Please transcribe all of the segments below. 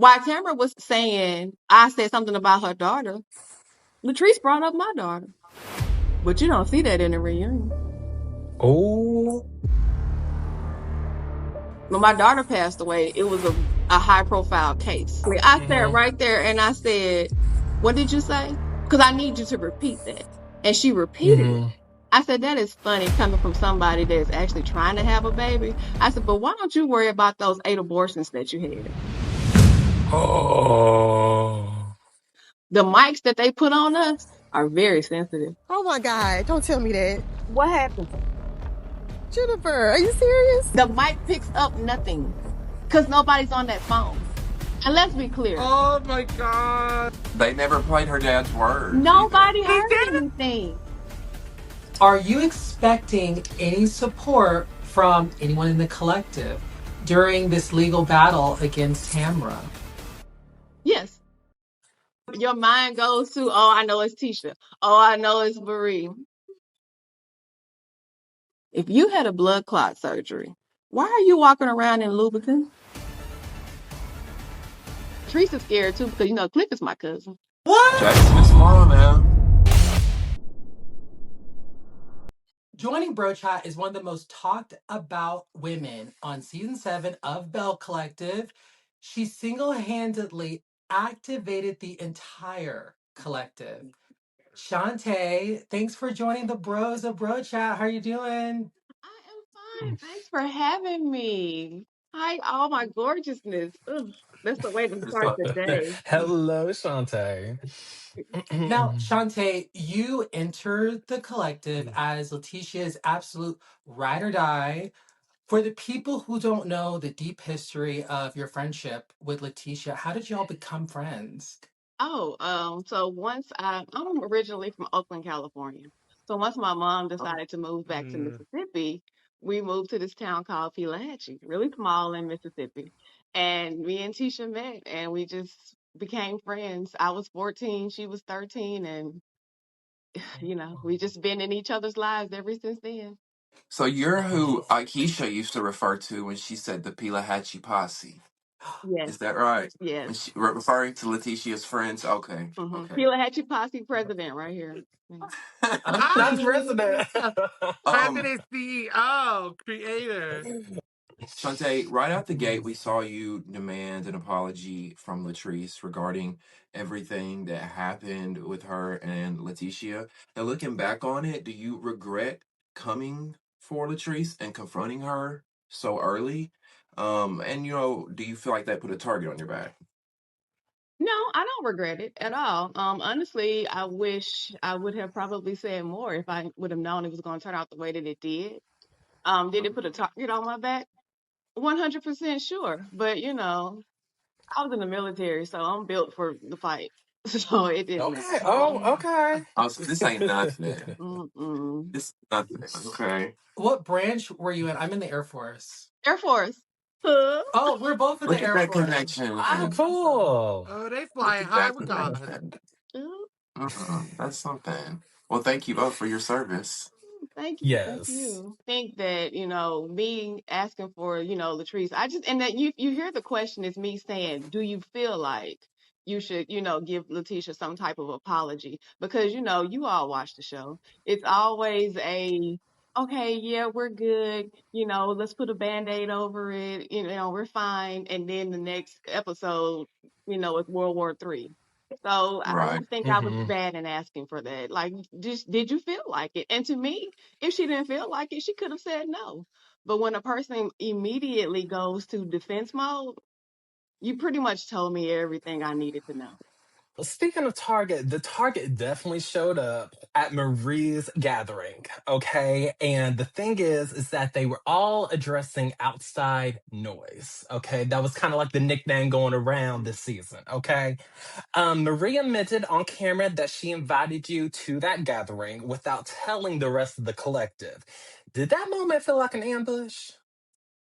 while Tambra was saying, I said something about her daughter, Latrice brought up my daughter. But you don't see that in the reunion. Oh. When my daughter passed away, it was a high profile case. Like, I sat Mm-hmm. right there and I said, what did you say? Because I need you to repeat that. And she repeated it. Mm-hmm. I said, that is funny coming from somebody that is actually trying to have a baby. I said, but why don't you worry about those 8 abortions that you had? Oh. The mics that they put on us are very sensitive. Oh my God, don't tell me that. What happened? Jennifer, are you serious? The mic picks up nothing because nobody's on that phone. And let's be clear, Oh my God. They never played her dad's words either. nobody He heard did. anything. Are you expecting any support from anyone in the collective during this legal battle against Tamra? Yes. Your mind goes to, oh, I know it's Tisha. Oh, I know it's Marie. If you had a blood clot surgery, why are you walking around in lubricant? Teresa's scared too because, Cliff is my cousin. What? Jackson is small now. Joining Brough Chat is one of the most talked about women on season 7 of Belle Collective. She single handedly activated the entire collective. Shante, thanks for joining the bros of Brough Chat. How are you doing? I am fine. Thanks for having me. Hi, all my gorgeousness. Ugh, that's the way to start the day. Hello, Shante. Now, Shante, you entered the collective as Lateshia's absolute ride or die. For the people who don't know the deep history of your friendship with Lateshia, how did y'all become friends? Oh, so I'm originally from Oakland, California. So once my mom decided to move back to Mm. Mississippi, we moved to this town called Pilahatchie, really small in Mississippi. And me and Tisha met and we just became friends. I was 14, she was 13, and we just been in each other's lives ever since then. So you're who Aisha used to refer to when she said the Pilahatchie Posse. Yes, Is that right? yes. When she referring to Letitia's friends? Okay, okay. Pilahatchie Posse president right here. Mm. I'm not the president. Ah, President, CEO, creator. Shante, right out the gate, we saw you demand an apology from Latrice regarding everything that happened with her and Letitia. Now, looking back on it, do you regret coming for Latrice and confronting her so early? And do you feel like that put a target on your back? No, I don't regret it at all. Honestly, I wish I would have probably said more if I would have known it was going to turn out the way that it did. Did it put a target on my back? 100% sure. But, I was in the military, so I'm built for the fight. So it didn't Okay. matter. Oh, okay. Oh, so this ain't nothing. Mm-mm. This is nothing. Okay. What branch were you in? I'm in the Air Force. Air Force. Huh? Oh, we're both in the Look at Air that Force. connection. Oh, cool. Oh, they Look flying at high that with God. connection. Mm, That's something. Well, thank you both for your service. thank you. Thank Yes. you. Think that, me asking for, Latrice, and that you hear the question is me saying, do you feel like you should, give Letitia some type of apology? Because, you all watch the show. It's always okay, yeah, we're good. Let's put a band-aid over it. We're fine. And then the next episode, it's World War III. So I Right. don't think I was Mm-hmm. bad in asking for that. Like, just did you feel like it? And to me, if she didn't feel like it, she could have said no. But when a person immediately goes to defense mode, you pretty much told me everything I needed to know. Well, speaking of Target, the Target definitely showed up at Marie's gathering, okay? And the thing is that they were all addressing outside noise, okay? That was kind of like the nickname going around this season, okay? Marie admitted on camera that she invited you to that gathering without telling the rest of the collective. Did that moment feel like an ambush?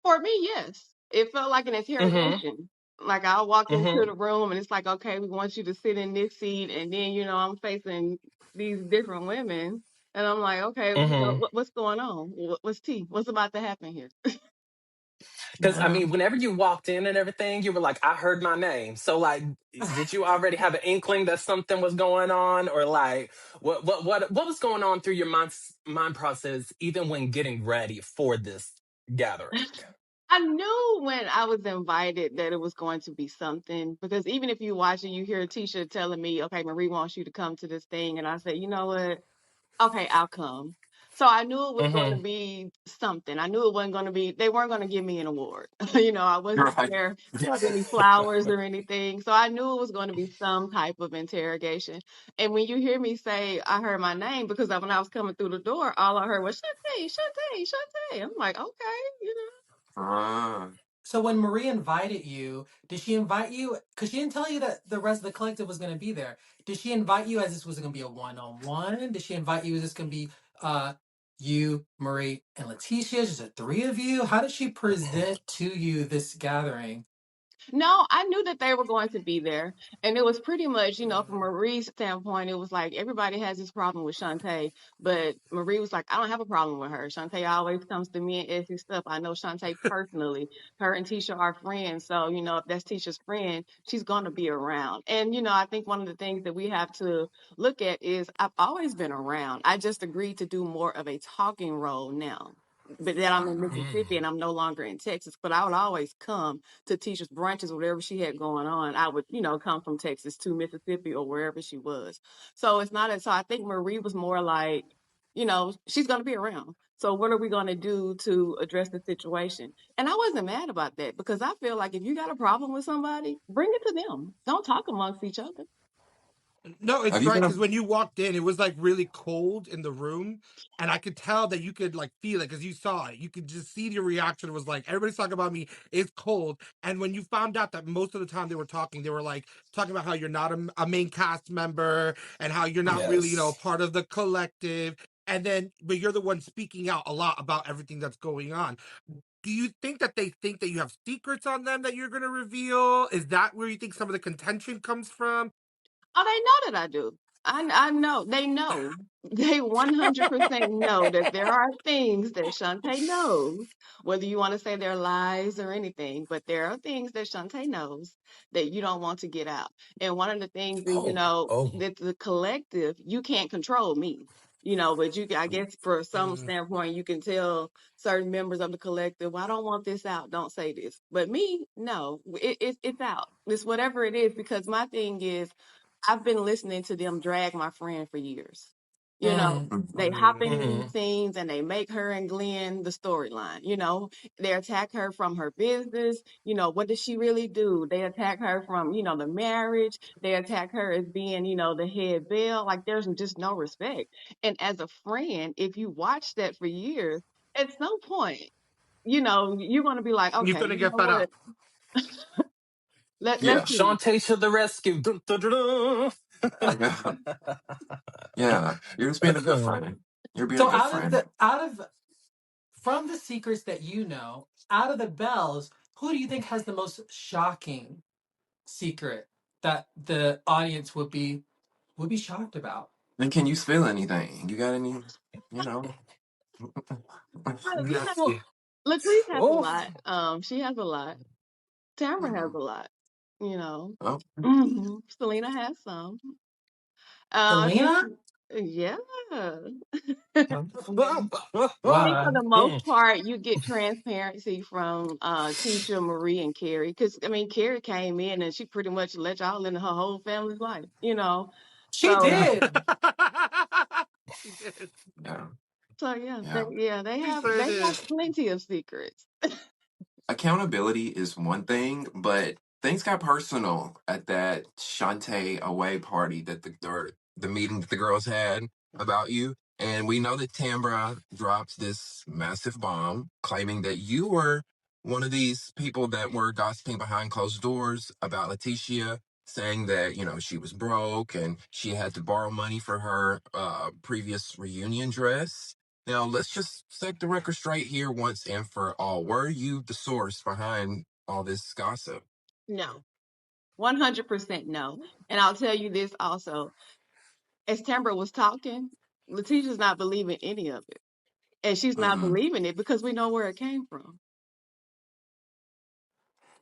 For me, yes. It felt like an Mm-hmm. interrogation. Like I walk into Mm-hmm. the room and it's like, okay, we want you to sit in this seat, and then I'm facing these different women, and I'm like, okay, Mm-hmm. what's going on? What's tea? What's about to happen here? Because I No. mean, whenever you walked in and everything, you were like, "I heard my name." So, like, did you already have an inkling that something was going on, or like, what was going on through your mind process, even when getting ready for this gathering? I knew when I was invited that it was going to be something because even if you watch it, you hear Tisha telling me, okay, Marie wants you to come to this thing. And I said, you know what? Okay, I'll come. So I knew it was going to Mm-hmm. be something. I knew it wasn't going to be, they weren't going to give me an award. You know, I wasn't Right. there for any flowers or anything. So I knew it was going to be some type of interrogation. And when you hear me say, I heard my name, because when I was coming through the door, all I heard was Shanté, Shanté, Shanté. I'm like, okay, you know. Ah. So when Marie invited you, did she invite you? Because she didn't tell you that the rest of the collective was going to be there. Did she invite you as this was going to be a one-on-one? Did she invite you as this going to be uh you, Marie, and Letitia, just the three of you? How did she present to you this gathering? No, I knew that they were going to be there. And it was pretty much, you know, from Marie's standpoint, it was like everybody has this problem with Shanté. But Marie was like, I don't have a problem with her. Shanté always comes to me and Izzy stuff. I know Shanté personally. Her and Tisha are friends. So, you know, if that's Tisha's friend, she's going to be around. And, you know, I think one of the things that we have to look at is I've always been around. I just agreed to do more of a talking role now. But then I'm in Mhm. Mississippi and I'm no longer in Texas, but I would always come to Tisha's brunches, whatever she had going on. I would, you know, come from Texas to Mississippi or wherever she was. So it's not, so I think Marie was more like, you know, she's going to be around. So what are we going to do to address the situation? And I wasn't mad about that because I feel like if you got a problem with somebody, bring it to them. Don't talk amongst each other. No, it's Have you right been because a when you walked in, it was like really cold in the room, and I could tell that you could like feel it because you saw it. You could just see the reaction. It was like everybody's talking about me. It's cold, and when you found out that most of the time they were like talking about how you're not a main cast member and how you're not really Yes. part of the collective, and then but you're the one speaking out a lot about everything that's going on. Do you think that they think that you have secrets on them that you're going to reveal? Is that where you think some of the contention comes from? Oh, they know that I do. I know. They know. They 100% know that there are things that Shantae knows, whether you want to say they're lies or anything, but there are things that Shantae knows that you don't want to get out. And one of the things is, you Oh, know, oh. that the collective, you can't control me. You know, but you, I guess, for some Mm. standpoint, you can tell certain members of the collective, well, I don't want this out. Don't say this. But me, no, it's out. It's whatever it is, because my thing is, I've been listening to them drag my friend for years. You know, Mm. they hop Mm. into Mm-hmm. these scenes and they make her and Glenn the storyline. You know, they attack her from her business. You know, what does she really do? They attack her from, you know, the marriage. They attack her as being, you know, the head belle. Like there's just no respect. And as a friend, if you watch that for years, at some point, you know, you're going to be like, You're okay, gonna you get know fed what? up. Let's yeah. see. Shantae to the rescue. Dun, dun, dun, Yeah. Yeah. You're just being a good dun. friend. You're being a So good friend. out of from the secrets that you know, out of the bells, who do you think has the most shocking secret that the audience would be shocked about? And can you spill anything? You got any, you know? Well, you know, Oh, Latrice has a oh. lot. She has a lot. Tambra has Mhm. a lot. You know, Oh. Selena has some. Just Selena? yeah. I think for What? the most Mm. part, you get transparency from Tisha, Marie, and Carrie. Because I mean, Carrie came in and she pretty much let y'all into her whole family's life. You know, She so did. She did. Yeah. yeah, Yeah. they She have sure they have did. plenty of secrets. Accountability is one thing, but things got personal at that Shantae away party that the meeting that the girls had about you. And we know that Tambra dropped this massive bomb claiming that you were one of these people that were gossiping behind closed doors about Leticia, saying that, she was broke and she had to borrow money for her previous reunion dress. Now, let's just set the record straight here once and for all. Were you the source behind all this gossip? No, 100% no. And I'll tell you this also. As Tambra was talking, Letitia's not believing any of it. And she's not Mm-hmm. believing it because we know where it came from.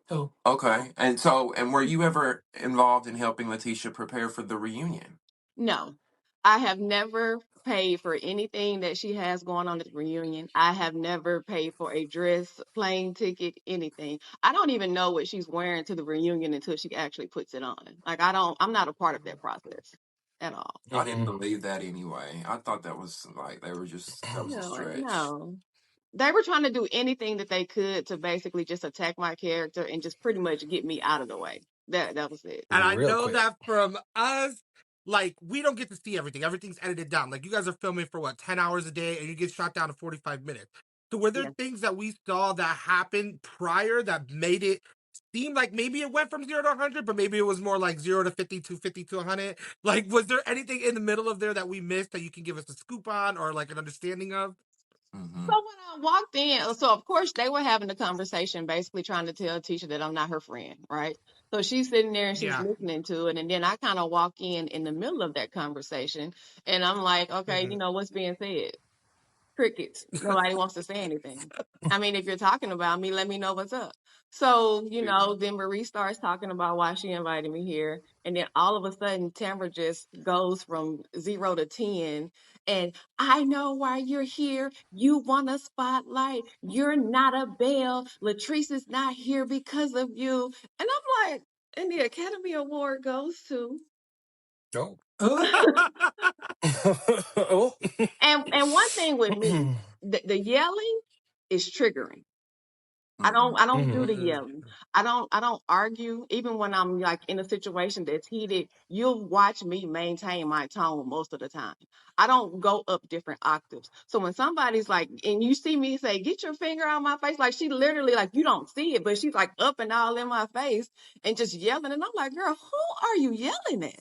Oh, Okay. And were you ever involved in helping Lateshia prepare for the reunion? No, I have never paid for anything that she has going on at the reunion. I have never paid for a dress, plane ticket, anything. I don't even know what she's wearing to the reunion until she actually puts it on. Like, I'm not a part of that process at all. I didn't Mm-hmm. believe that anyway. I thought that was like that was a Yeah, like, stretch. no. They were trying to do anything that they could to basically just attack my character and just pretty much get me out of the way. That was it. And I Real know quick. that from us, like, we don't get to see everything. Everything's edited down. Like, you guys are filming for what, 10 hours a day, and you get shot down to 45 minutes. So, were there Yeah. things that we saw that happened prior that made it seem like maybe it went from 0 to 100, but maybe it was more like 0 to 50 to 50 to 100? Like, was there anything in the middle of there that we missed that you can give us a scoop on or like an understanding of? Mm-hmm. So when I walked in, so of course they were having a conversation, basically trying to tell Tisha that I'm not her friend, right? So she's sitting there and she's Yeah. listening to it, and then I kind of walk in the middle of that conversation, and I'm like, okay, Mm-hmm. what's being said? Crickets. Nobody wants to say anything. I mean, if you're talking about me, let me know what's up. So, then Marie starts talking about why she invited me here. And then all of a sudden, Tambra just goes from 0 to 10. And I know why you're here. You want a spotlight. You're not a Belle. Latrice is not here because of you. And I'm like, and the Academy Award goes to. Oh. oh, Oh. And one thing with me, the yelling is triggering. I Mm-hmm. don't I don't do Mm-hmm. the Mm-hmm. yelling. I don't argue. Even when I'm like in a situation that's heated, you'll watch me maintain my tone most of the time. I don't go up different octaves. So when somebody's like, and you see me say, get your finger out my face, like she literally, like, you don't see it, but she's like up and all in my face and just yelling. And I'm like, girl, who are you yelling at?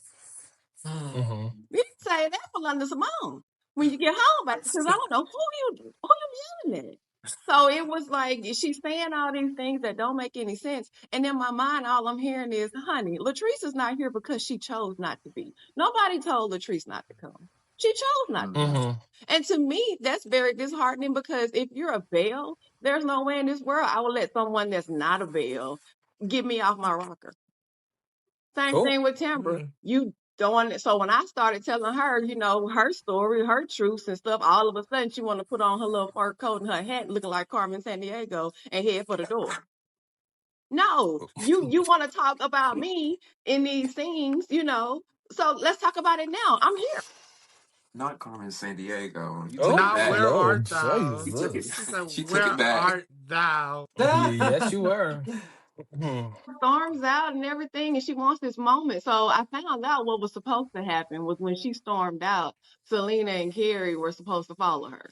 Mm-hmm. You didn't say that for London Simone when you get home, baby, because I don't know who you yelling at. So it was like she's saying all these things that don't make any sense. And in my mind, all I'm hearing is, honey, Latrice is not here because she chose not to be. Nobody told Latrice not to come. She chose not to Mm-hmm. come. Mm-hmm. And to me, that's very disheartening because if you're a Belle, there's no way in this world I will let someone that's not a Belle get me off my rocker. Same Oh. thing with Tambra. Mm-hmm. You don't want so when I started telling her, her story, her truths and stuff, all of a sudden she want to put on her little fur coat and her hat looking like Carmen Sandiego and head for the door. No, you want to talk about me in these things. So let's talk about it now. I'm here. Not Carmen San Diego. You took it Oh. Now, back. where No, art thou? You took it. Jesus. She said, She took it where back. art thou? Yes, you were. Mhm. Storms out and everything, and she wants this moment. So I found out what was supposed to happen was when she stormed out, Selena and Carrie were supposed to follow her.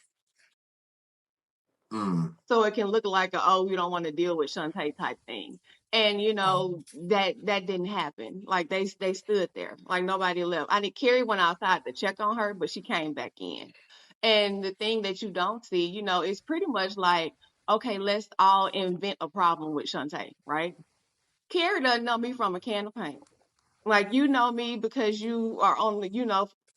Mm. So it can look like a, oh, you don't want to deal with Shanté type thing. And oh, that didn't happen. Like they stood there. Like nobody left. I think Carrie went outside to check on her, but she came back in. And the thing that you don't see, it's pretty much like, okay, let's all invent a problem with Shanté, right? Carrie doesn't know me from a can of paint. Like, you know me because you are on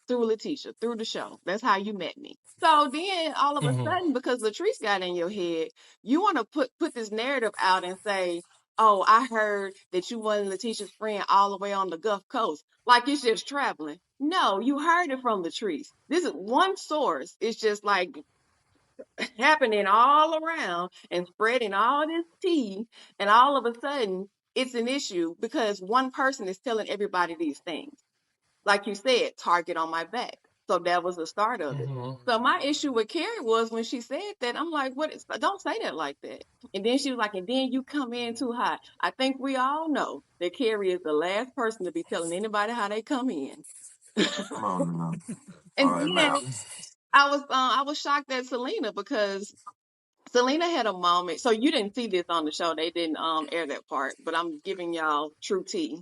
through Letitia, through the show. That's how you met me. So then all of a Mhm. sudden, because Latrice got in your head, you want to put this narrative out and say, oh, I heard that you wasn't Letitia's friend all the way on the Gulf Coast. Like it's just traveling. No, you heard it from Latrice. This is one source. It's just like happening all around and spreading all this tea. And all of a sudden, it's an issue because one person is telling everybody these things. Like you said, target on my back. So that was the start of it. Mhm. So my issue with Carrie was when she said that, I'm like, don't say that like that. And then she was like, and then you come in too hot. I think we all know that Carrie is the last person to be telling anybody how they come in. Come on now. And All that then mouth. I was shocked at Selena because Selena had a moment. So you didn't see this on the show. They didn't air that part, but I'm giving y'all true tea.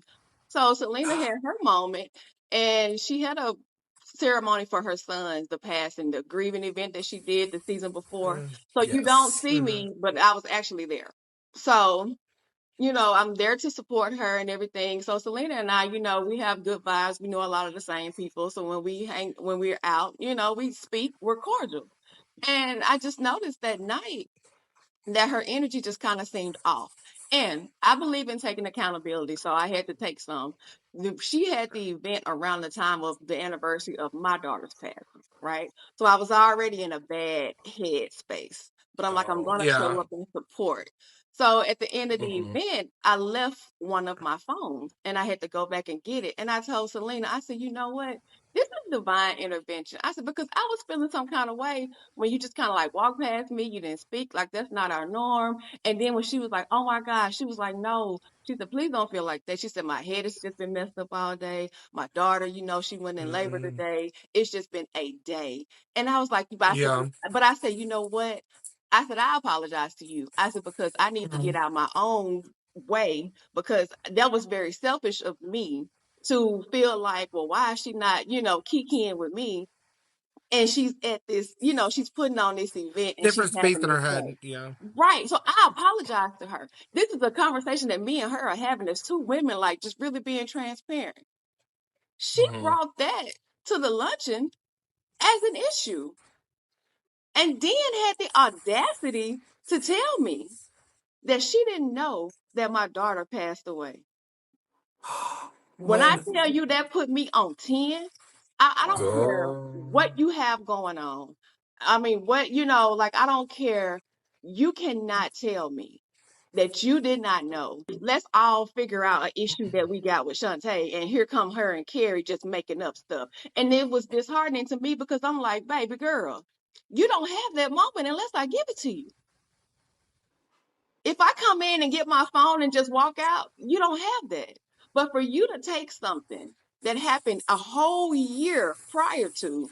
So Selena had her moment and she had a ceremony for her sons, the passing, the grieving event that she did the season before. So you don't Yes. see me, but I was actually there. So, I'm there to support her and everything. So Selena and I, we have good vibes. We know a lot of the same people. So when we're out, we speak, we're cordial. And I just noticed that night that her energy just kind of seemed off. And I believe in taking accountability, so I had to take some. She had the event around the time of the anniversary of my daughter's passing, right? So I was already in a bad headspace, but I'm like, I'm Oh, going to yeah. show up and support. So at the end of the Mhm. event, I left one of my phones and I had to go back and get it. And I told Selena, I said, you know what? This is divine intervention. I said, because I was feeling some kind of way when you just kind of like walked past me, you didn't speak, like that's not our norm. And then when she was like, oh my gosh, she was like, no. She said, please don't feel like that. She said, my head has just been messed up all day. My daughter, she went in labor Mm, today. It's just been a day. And I was like, yeah. but I said, you know what? I said, I apologize to you. I said, because I need to get Mhm. out my own way because that was very selfish of me to feel like, well, why is she not, kikiing with me? And she's at this, she's putting on this event and she's Different space having in this her head. day. Yeah. Right. So I apologize to her. This is a conversation that me and her are having as two women, like just really being transparent. She Mhm. brought that to the luncheon as an issue and then had the audacity to tell me that she didn't know that my daughter passed away. When I When tell you that put me on 10, I don't care what Girl. you have going on. I mean, like, I don't care. You cannot tell me that you did not know. Let's all figure out an issue that we got with Shanté, and here come her and Carrie just making up stuff. And it was disheartening to me because I'm like, baby girl, you don't have that moment unless I give it to you. If I come in and get my phone and just walk out, you don't have that. But for you to take something that happened a whole year prior to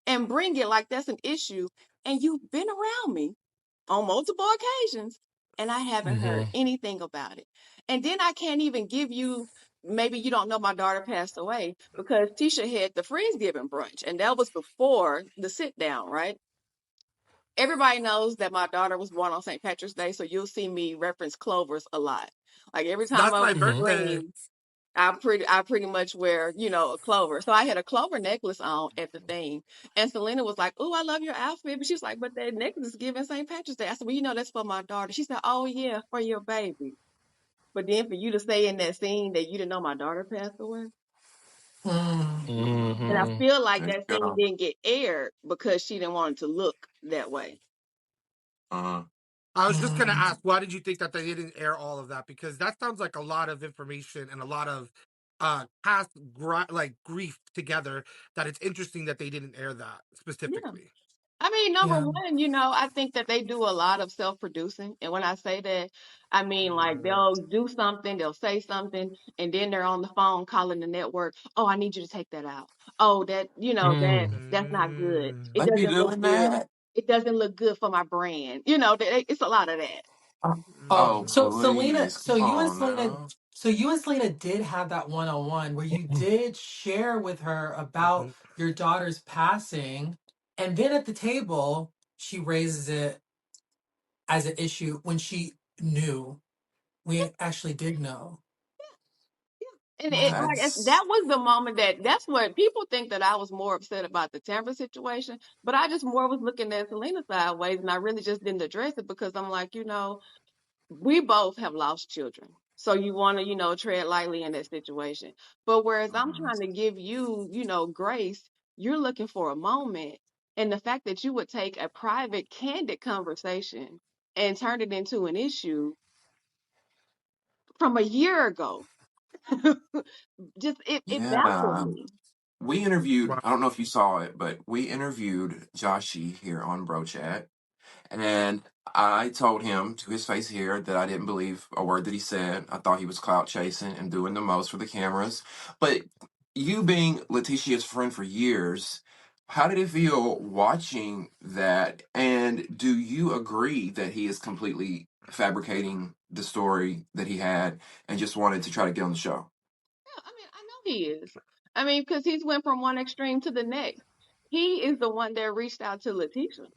and bring it like that's an issue, and you've been around me on multiple occasions, and I haven't heard Mhm. anything about it. And then I can't even give you, maybe you don't know my daughter passed away because Tisha had the Friendsgiving brunch, and that was before the sit down, right? Everybody knows that my daughter was born on St. Patrick's Day, so you'll see me reference clovers a lot. Like every time That's I my Mhm. birthday. scream, I pretty much wear, a clover. So I had a clover necklace on at the thing. And Selena was like, "Oh, I love your outfit." But she was like, "But that necklace is giving St. Patrick's Day." I said, "Well, that's for my daughter." She said, "Oh yeah, for your baby." But then for you to say in that scene that you didn't know my daughter passed away. mm, And I Mhm. feel like There you that scene go. didn't get aired because she didn't want it to look that way. Uh, I was just gonna mm. ask, why did you think that they didn't air all of that? Because that sounds like a lot of information and a lot of past like grief together. That it's interesting that they didn't air that Yeah. specifically. I mean, number Yeah. one, I think that they do a lot of self-producing. And when I say that, I mean like Mm, they'll do something, they'll say something, and then they're on the phone calling the network. Oh, I need you to take that out. Oh, Mm. that's not good. mm, It they be doesn't look doing good. that? It doesn't look good for my brand. It's a lot of that. Uh, oh, Oh, mm, so Selena, please. Come on now. So you and Selena did have that one-on-one where you did share with her about mhm. your daughter's passing, and then at the table she raises it as an issue when she knew. We actually did know. And Wow. that That's was the moment that's what people think that I was more upset about the Tambra situation, but I just more was looking at Selena sideways, and I really just didn't address it because I'm like, we both have lost children. So you want to, tread lightly in that situation. But whereas I'm mhm. trying to give you, grace, you're looking for a moment. And the fact that you would take a private, candid conversation and turn it into an issue from a year ago, just it baffled Yeah. me. We interviewed, Wow. I don't know if you saw it, but we interviewed Joshy here on Brough Chat. And I told him to his face here that I didn't believe a word that he said. I thought he was clout chasing and doing the most for the cameras. But you being Letitia's friend for years, how did it feel watching that? And do you agree that he is completely fabricating the story that he had and just wanted to try to get on the show? Yeah, I mean, I know he is. I mean, because he's went from one extreme to the next. He is the one that reached out to Letitia.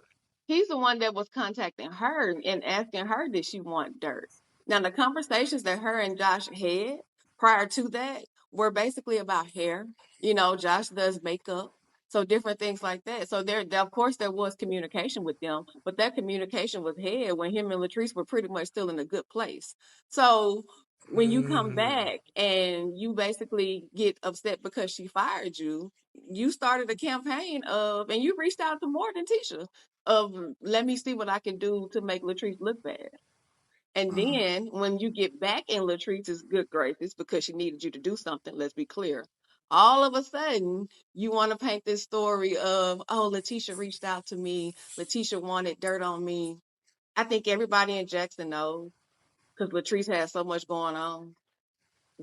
He's the one that was contacting her and asking her did she want dirt. Now the conversations that her and Josh had prior to that were basically about hair. Josh does makeup. So different things like that. So of course, there was communication with them, but that communication was had when him and Latrice were pretty much still in a good place. So when you come Mm. back and you basically get upset because she fired you, you started a campaign of, and you reached out to more than Tisha, of let me see what I can do to make Latrice look bad. And then when you get back in Latrice's good graces because she needed you to do something, let's be clear. All of a sudden, you want to paint this story of, oh, Letitia reached out to me. Letitia wanted dirt on me. I think everybody in Jackson knows because Latrice has so much going on.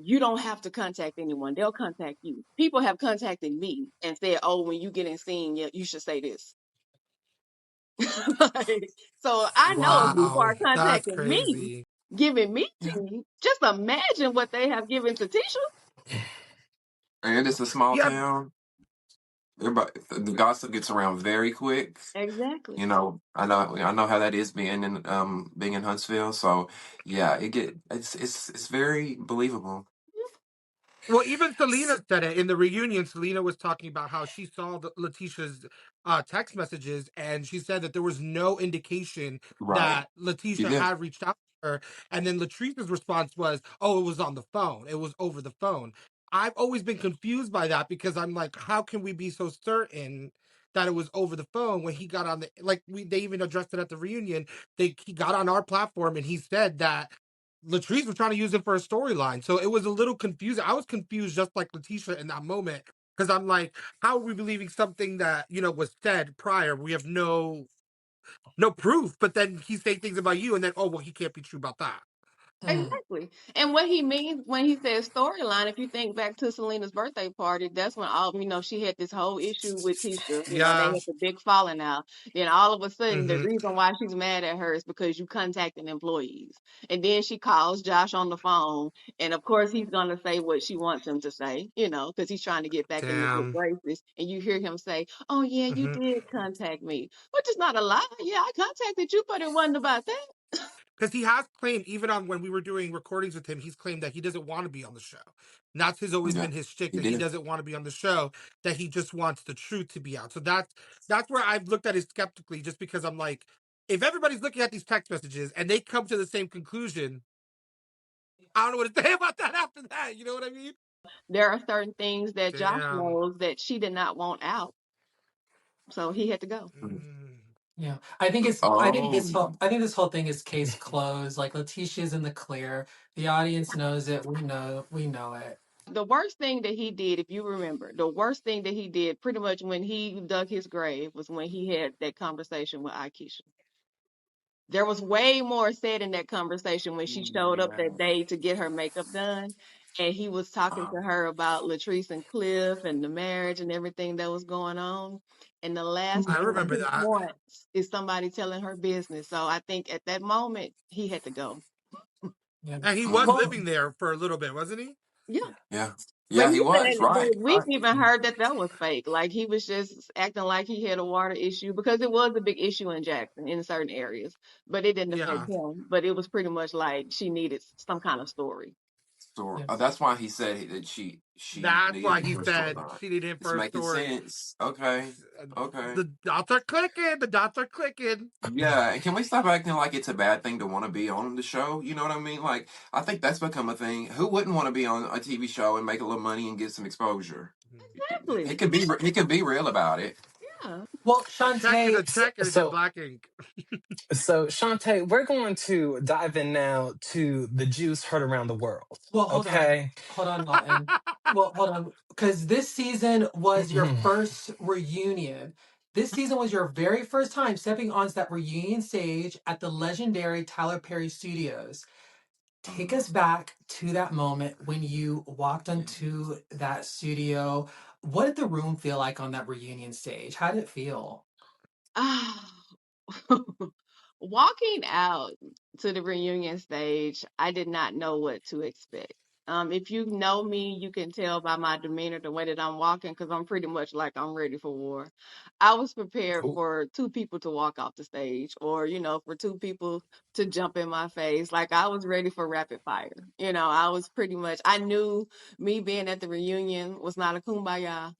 You don't have to contact anyone. They'll contact you. People have contacted me and said, oh, when you get in scene, yeah, you should say this. Like, so I know if people Wow, are that's contacting me, crazy. giving me Yeah. tea, just imagine what they have given to Tisha. And it's a small Yeah, town. Everybody, the gossip gets around very quick. Exactly. I know how that is being in Huntsville. So yeah, it's very believable. well, even Selena said it in the reunion. Selena was talking about how she saw Letitia's text messages, and she said that there was no indication Right. that You Letitia did. had reached out to her. And then Latrice's response was, "Oh, it was on the phone. It was over the phone." I've always been confused by that because I'm like, how can we be so certain that it was over the phone when he got on the they even addressed it at the reunion. He got on our platform and he said that Latrice was trying to use it for a storyline. So it was a little confusing. I was confused just like Letitia in that moment. Because I'm like, how are we believing something that, was said prior? We have no proof, but then he's saying things about you and then, oh well, he can't be true about that. Mm. Exactly. And what he means when he says storyline, if you think back to Selena's birthday party, that's when she had this whole issue with Tisha. They Yeah. had the big falling out. Then all of a sudden, the Mm-hmm. reason why she's mad at her is because you contacting employees. And then she calls Josh on the phone. And of course, he's going to say what she wants him to say, because he's trying to get back in the good Damn. graces. And you hear him say, oh, yeah, you Mm-hmm. did contact me, which is not a lie. Yeah, I contacted you, but it wasn't about that. Because he has claimed, even on when we were doing recordings with him, he's claimed that he doesn't want to be on the show. And that's always Yeah, been his shtick, he that he did. doesn't want to be on the show, that he just wants the truth to be out. So that's where I've looked at it skeptically, just because I'm like, if everybody's looking at these text messages and they come to the same conclusion, I don't know what to say about that after that. You know what I mean? There are certain things that Josh Damn. knows that she did not want out, so he had to go. Mm. Yeah, I think it's. Oh, I think this whole thing is case closed. Like Letitia's in the clear. The audience knows it. We know. We know it. The worst thing that he did, if you remember, the worst thing that he did pretty much when he dug his grave was when he had that conversation with Aikisha. There was way more said in that conversation when she showed up yeah. that day to get her makeup done. And he was talking to her about Latrice and Cliff and the marriage and everything that was going on. And the last I thing that remember he that. wants is somebody telling her business. So I think at that moment, he had to go. Yeah. And he was Mm, Well, living there for a little bit, wasn't he? Yeah. yeah, But yeah. He he was said, right. but we've Right. even heard that that was fake. Like he was just acting like he had a water issue because it was a big issue in Jackson in certain areas, but it didn't affect Yeah. him. But it was pretty much like she needed some kind of story. So yeah. that's why he said that she That's needed why him he for a said storyline. she needed him It's for a making story. sense. Okay. Okay. The dots are clicking. The dots are clicking. Yeah, and can we stop acting like it's a bad thing to want to be on the show? You know what I mean? Like, I think that's become a thing. Who wouldn't want to be on a TV show and make a little money and get some exposure? Exactly. He can be real about it. Yeah. Well, A check is a Shantae. check and it's in So, black ink. so Shantae, we're going to dive in now to the juice heard around the world. Well, Okay. hold on, Lawton. Well, hold on, because this season was your first reunion. This season was your very first time stepping onto that reunion stage at the legendary Tyler Perry Studios. Take us back to that moment when you walked onto that studio. What did the room feel like on that reunion stage? How did it feel? Ah. Walking out to the reunion stage, I did not know what to expect. If you know me, you can tell by my demeanor, the way that I'm walking, because I'm pretty much like I'm ready for war. I was prepared Oh. for two people to walk off the stage, or for two people to jump in my face. Like I was ready for rapid fire. I was pretty much. I knew me being at the reunion was not a kumbaya.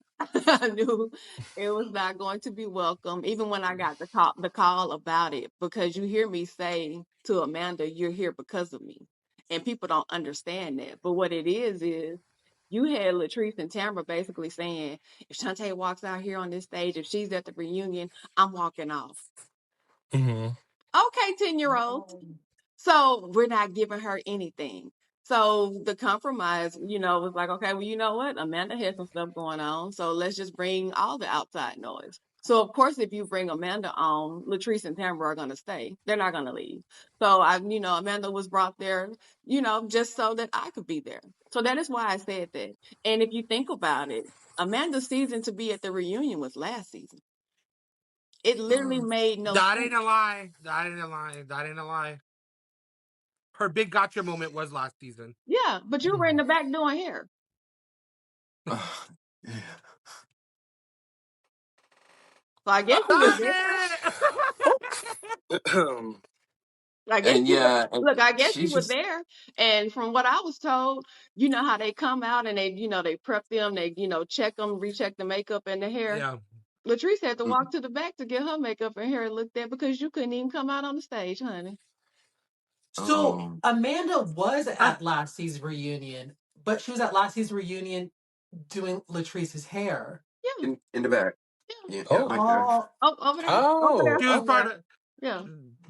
I knew it was not going to be welcome, even when I got the call about it, because you hear me say to Amanda, "You're here because of me." And people don't understand that. But what it is you had Latrice and Tambra basically saying, if Shanté walks out here on this stage, if she's at the reunion, I'm walking off. Hmm. Okay, 10-year-old. So we're not giving her anything. So the compromise, was like, okay, well, you know what? Amanda has some stuff going on. So let's just bring all the outside noise. So of course, if you bring Amanda on, Latrice and Tambra are gonna stay. They're not gonna leave. So Amanda was brought there, just so that I could be there. So that is why I said that. And if you think about it, Amanda's season to be at the reunion was last season. It literally made no That sense. ain't a lie. That ain't a lie. That ain't a lie. Her big gotcha moment was last season. Yeah, but you were in the back doing hair. Yeah. So I guess you was there. I guess And you were. yeah, and Look, I guess you she's were just there. And from what I was told, you know how they come out and they prep them, they check them, recheck the makeup and the hair. Yeah. Latrice had to mm, walk to the back to get her makeup and hair looked at because you couldn't even come out on the stage, honey. So oh Amanda was I, at last season's reunion, but she was at last season's reunion doing Latrice's hair. Yeah, in the back. yeah. Yeah, yeah, Oh. back there. Oh, Oh, over Oh. she there, was Oh. over part there. of. Yeah.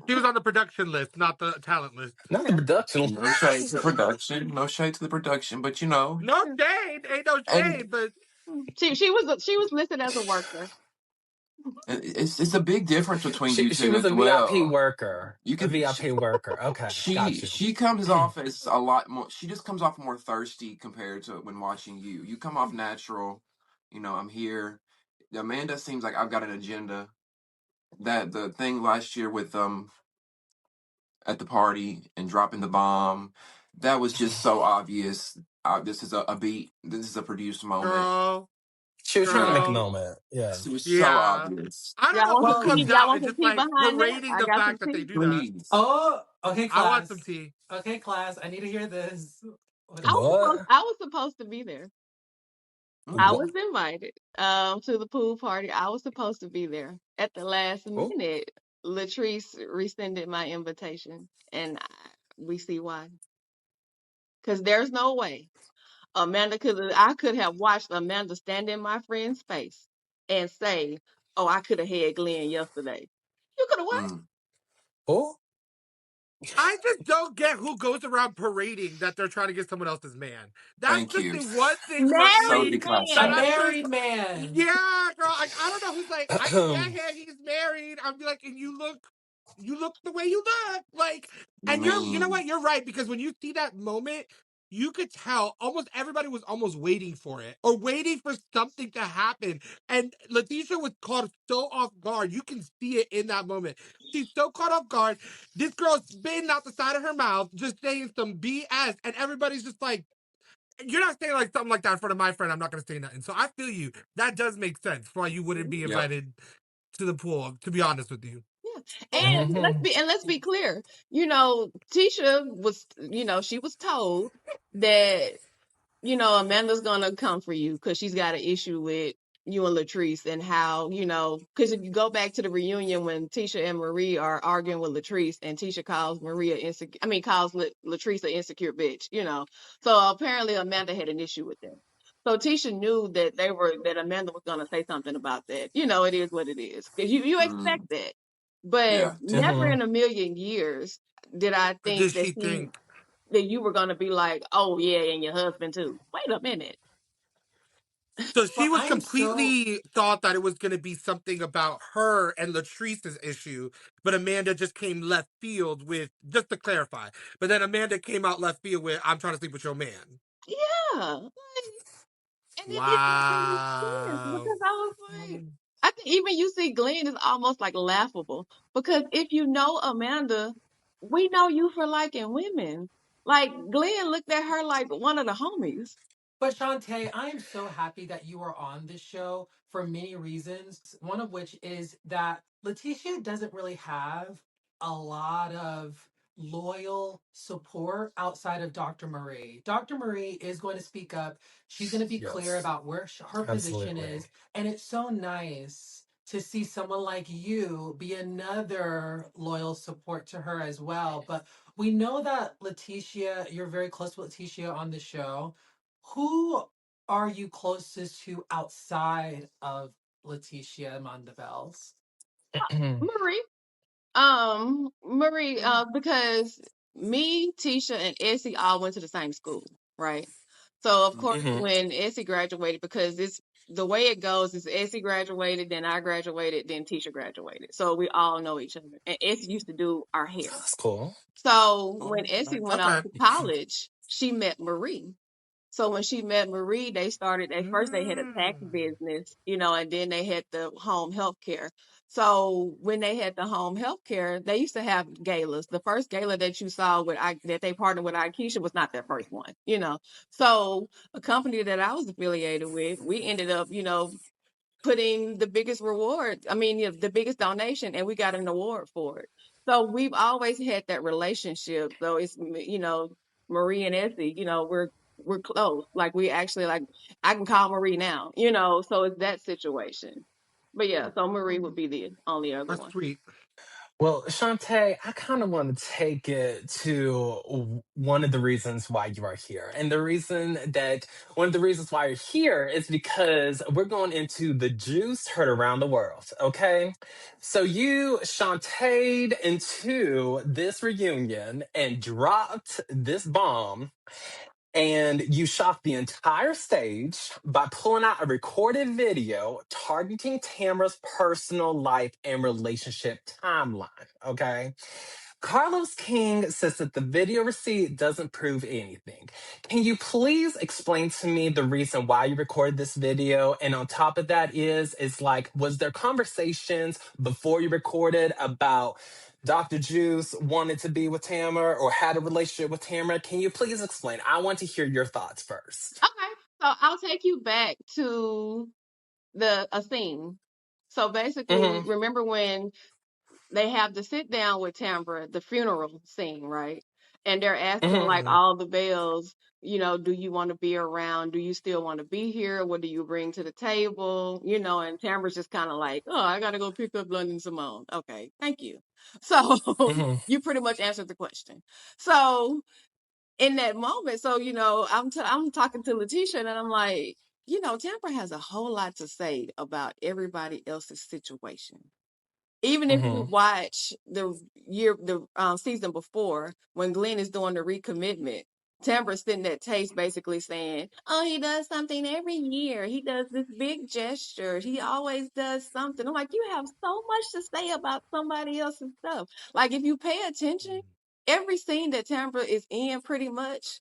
She was on the production list, not the talent list. Not the Yeah. production. No shade to the production. No shade to the production, but No Yeah. shade, ain't no and shade, but She was listed as a worker. it's a big difference between you She two was as a VIP well. worker. You A could VIP worker. Okay, got you. she comes off as a lot more. She just comes off more thirsty compared to when watching you. You come off natural. I'm here. Amanda seems like I've got an agenda. That the thing last year with at the party and dropping the bomb, that was just so obvious. This is a beat. This is a produced moment. girl, She was trying to make a girl, moment. Yeah. It was so yeah. obvious. I don't Y'all know want who some well, tea? comes Y'all out want and some just tea like behind that? parading I the got some fact that they tea. do that. Please. oh, okay, I want class. some tea. Okay, class. I need to hear this. What I is was it? supposed What? I was supposed to be there. I Mm. What? was invited to the pool party. I was supposed to be there. At the last Oh. minute, Latrice rescinded my invitation, and we see why. Because there's no way Amanda could. I could have watched Amanda stand in my friend's face and say, "Oh, I could have had Glenn yesterday." You could have what? Mm. Oh. I just don't get who goes around parading that they're trying to get someone else's man. That's Thank just you. the one thing for So Married me that A declassified. man. I'm just married man. yeah, girl. Like I don't know who's like I yeah, yeah, he's married. I'm like, and you look the way you look. Like, and you know Man. what? You're right because when you see that moment, you could tell almost everybody was almost waiting for it or waiting for something to happen. And Letitia was caught so off guard. You can see it in that moment. She's so caught off guard. This girl's spitting out the side of her mouth, just saying some BS, and everybody's just like, "You're not saying like something like that in front of my friend. I'm not gonna say nothing." So I feel you. That does make sense for why you wouldn't be Yep. invited to the pool. To be honest with you, Yeah. Oh, And let's Hmm. be and let's be clear. Tisha was, she was told that Amanda's gonna come for you because she's got an issue with you and Latrice and how, because if you go back to the reunion when Tisha and Marie are arguing with Latrice and Tisha calls Maria insecure, I mean, calls Latrice an insecure bitch. So apparently Amanda had an issue with them. So Tisha knew that Amanda was gonna say something about that. It is what it is. Because you expect Mm. that. But Yeah. never Hmm. in a million years did I think did she think? that you were gonna be like, oh yeah, and your husband too. Wait a minute. So well, she was I am so. completely thought that it was going to be something about her and Latrice's issue, but Amanda just came left field with just to clarify. But then Amanda came out left field with "I'm trying to sleep with your man." Yeah. And it didn't make any sense Wow. because I was like, I think even you see Glenn is almost like laughable because if you know Amanda, we know you for liking women. Like Glenn looked at her like one of the homies. But Shantae, I am so happy that you are on this show for many reasons. One of which is that Lateshia doesn't really have a lot of loyal support outside of Dr. Marie. Dr. Marie is going to speak up. She's going to be clear Yes, about where her position absolutely. is. And it's so nice to see someone like you be another loyal support to her as well. But we know that Lateshia, you're very close with Lateshia on the show. Who are you closest to outside of Lateshia Mandevels? Marie. Marie, because me, Tisha, and Essie all went to the same school, right? So of course, Hmm. when Essie graduated, because it's the way it goes is Essie graduated, then I graduated, then Tisha graduated. So we all know each other. And Essie used to do our hair. That's cool. So when Oh, Essie nice. went off Okay. to college, she met Marie. So when she met Marie, they started at first they had a tax Mm. business, and then they had the home health care. So when they had the home health care, they used to have galas. The first gala that you saw that they partnered with Ikesha was not their first one. So a company that I was affiliated with, we ended up, putting the biggest reward, the biggest donation, and we got an award for it. So we've always had that relationship. So it's, Marie and Essie, we're close. Like we actually like I can call Marie now, so it's that situation. But yeah, so Marie would be the only other That's one. sweet. Well, Shantae, I kind of want to take it to one of the reasons why you are here. And one of the reasons why you're here is because we're going into the juice heard around the world, okay? So you Shantaed into this reunion and dropped this bomb, and you shocked the entire stage by pulling out a recorded video targeting Tamra's personal life and relationship timeline. Okay. Carlos King says that the video receipt doesn't prove anything. Can you please explain to me the reason why you recorded this video? And on top of that is like, was there conversations before you recorded about Dr. Juice wanted to be with Tamara or had a relationship with Tamara? Can you please explain? I want to hear your thoughts first. Okay, so I'll take you back to a scene. So basically, Mm-hmm. remember when they have the sit down with Tambra, the funeral scene, right? And they're asking Mm-hmm. like Mm. all the bells, do you want to be around? Do you still want to be here? What do you bring to the table? And Tambra's just kind of like, oh, I got to go pick up London Simone. Okay, thank you. So Mm-hmm. you pretty much answered the question. So in that moment, so I'm talking to Letitia and I'm like, Tambra has a whole lot to say about everybody else's situation. Even if you Mm-hmm. watch the season before, when Glenn is doing the recommitment, Tambra's sitting at Taste basically saying, oh, he does something every year. He does this big gesture. He always does something. I'm like, you have so much to say about somebody else's stuff. Like, if you pay attention, every scene that Tambra is in pretty much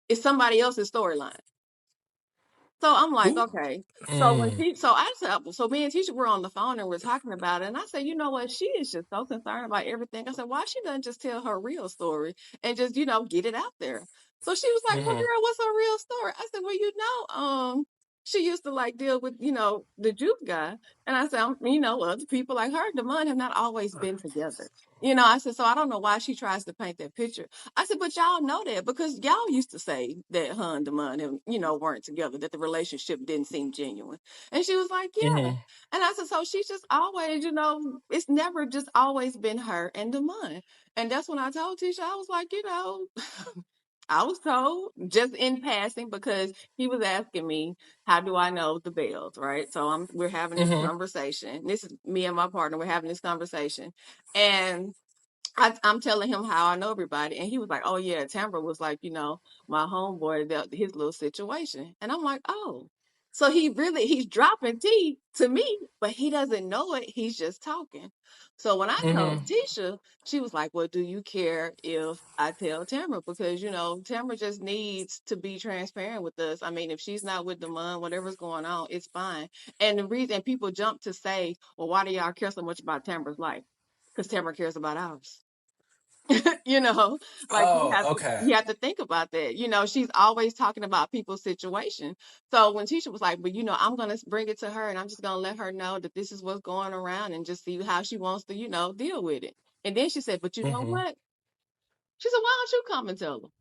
is somebody else's storyline. So I'm like, Who? okay. So Mm-hmm. I said, so me and Tisha were on the phone and we're talking about it. And I said, you know what? She is just so concerned about everything. I said, why she doesn't just tell her real story and just, get it out there? So she was like, well, Mm-hmm. girl, what's her real story? I said, well, she used to like deal with, the juke guy. And I said, other people like her, Damon have not always been together. I said, so I don't know why she tries to paint that picture. I said, but y'all know that because y'all used to say that her and Damon, weren't together, that the relationship didn't seem genuine. And she was like, yeah. Mm-hmm. And I said, so she's just always, it's never just always been her and Damon. And that's when I told Tisha, I was like, I was told just in passing because he was asking me, how do I know the bells, right? So we're having this Mm-hmm. conversation. This is me and my partner, we're having this conversation. And I'm telling him how I know everybody, and he was like, "Oh yeah, Tambra was like, my homeboy, his little situation," and I'm like, "Oh." So he's dropping tea to me, but he doesn't know it. He's just talking. So when I told Mm-hmm. Tisha, she was like, "Well, do you care if I tell Tamara? Because Tamara just needs to be transparent with us. I mean, if she's not with the mom, whatever's going on, it's fine." And the reason people jump to say, "Well, why do y'all care so much about Tamara's life?" Because Tamara cares about ours. You know, like Oh, okay. you have to think about that. You know, she's always talking about people's situation. So when Tisha was like, but you know, I'm gonna bring it to her and I'm just gonna let her know that this is what's going around and just see how she wants to, you know, deal with it. And then she said, but you know Mm-hmm. what? She said, why don't you come and tell them?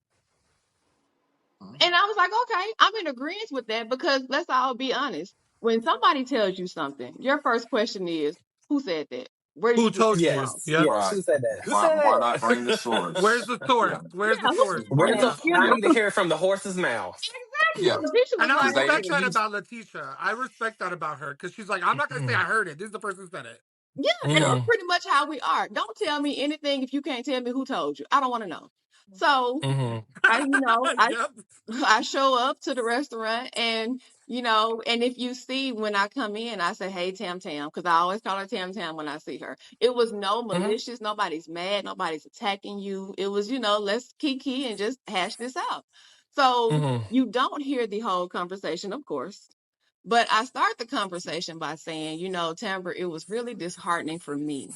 Mhm. And I was like, okay, I'm in agreement with that because let's all be honest. When somebody tells you something, your first question is, who said that? Where did Who you get told this you? from? Yes, Yep. yes. Right. Who said that? Who said Why not that? bring the source? Where's the source? Yeah. Where's Yeah, the who source? said Where's that? the? You I know, need to hear it from the horse's mouth. exactly. Yeah. So Tisha was And I Because like, they respect hey, that you. about Latisha. I respect that about her because she's like, I'm not gonna say Mm-hmm. I heard it. This is the person who said it. yeah, and that's Mm-hmm. pretty much how we are. Don't tell me anything if you can't tell me who told you. I don't want to know. So Mm-hmm. Yep. I show up to the restaurant and you know, and if you see when I come in, I say, hey, Tam Tam, because I always call her Tam Tam when I see her. It was no malicious, nobody's mad, nobody's attacking you. It was, you know, let's kiki and just hash this out. So Mm-hmm. you don't hear the whole conversation, of course. But I start the conversation by saying, you know, Tambra, it was really disheartening for me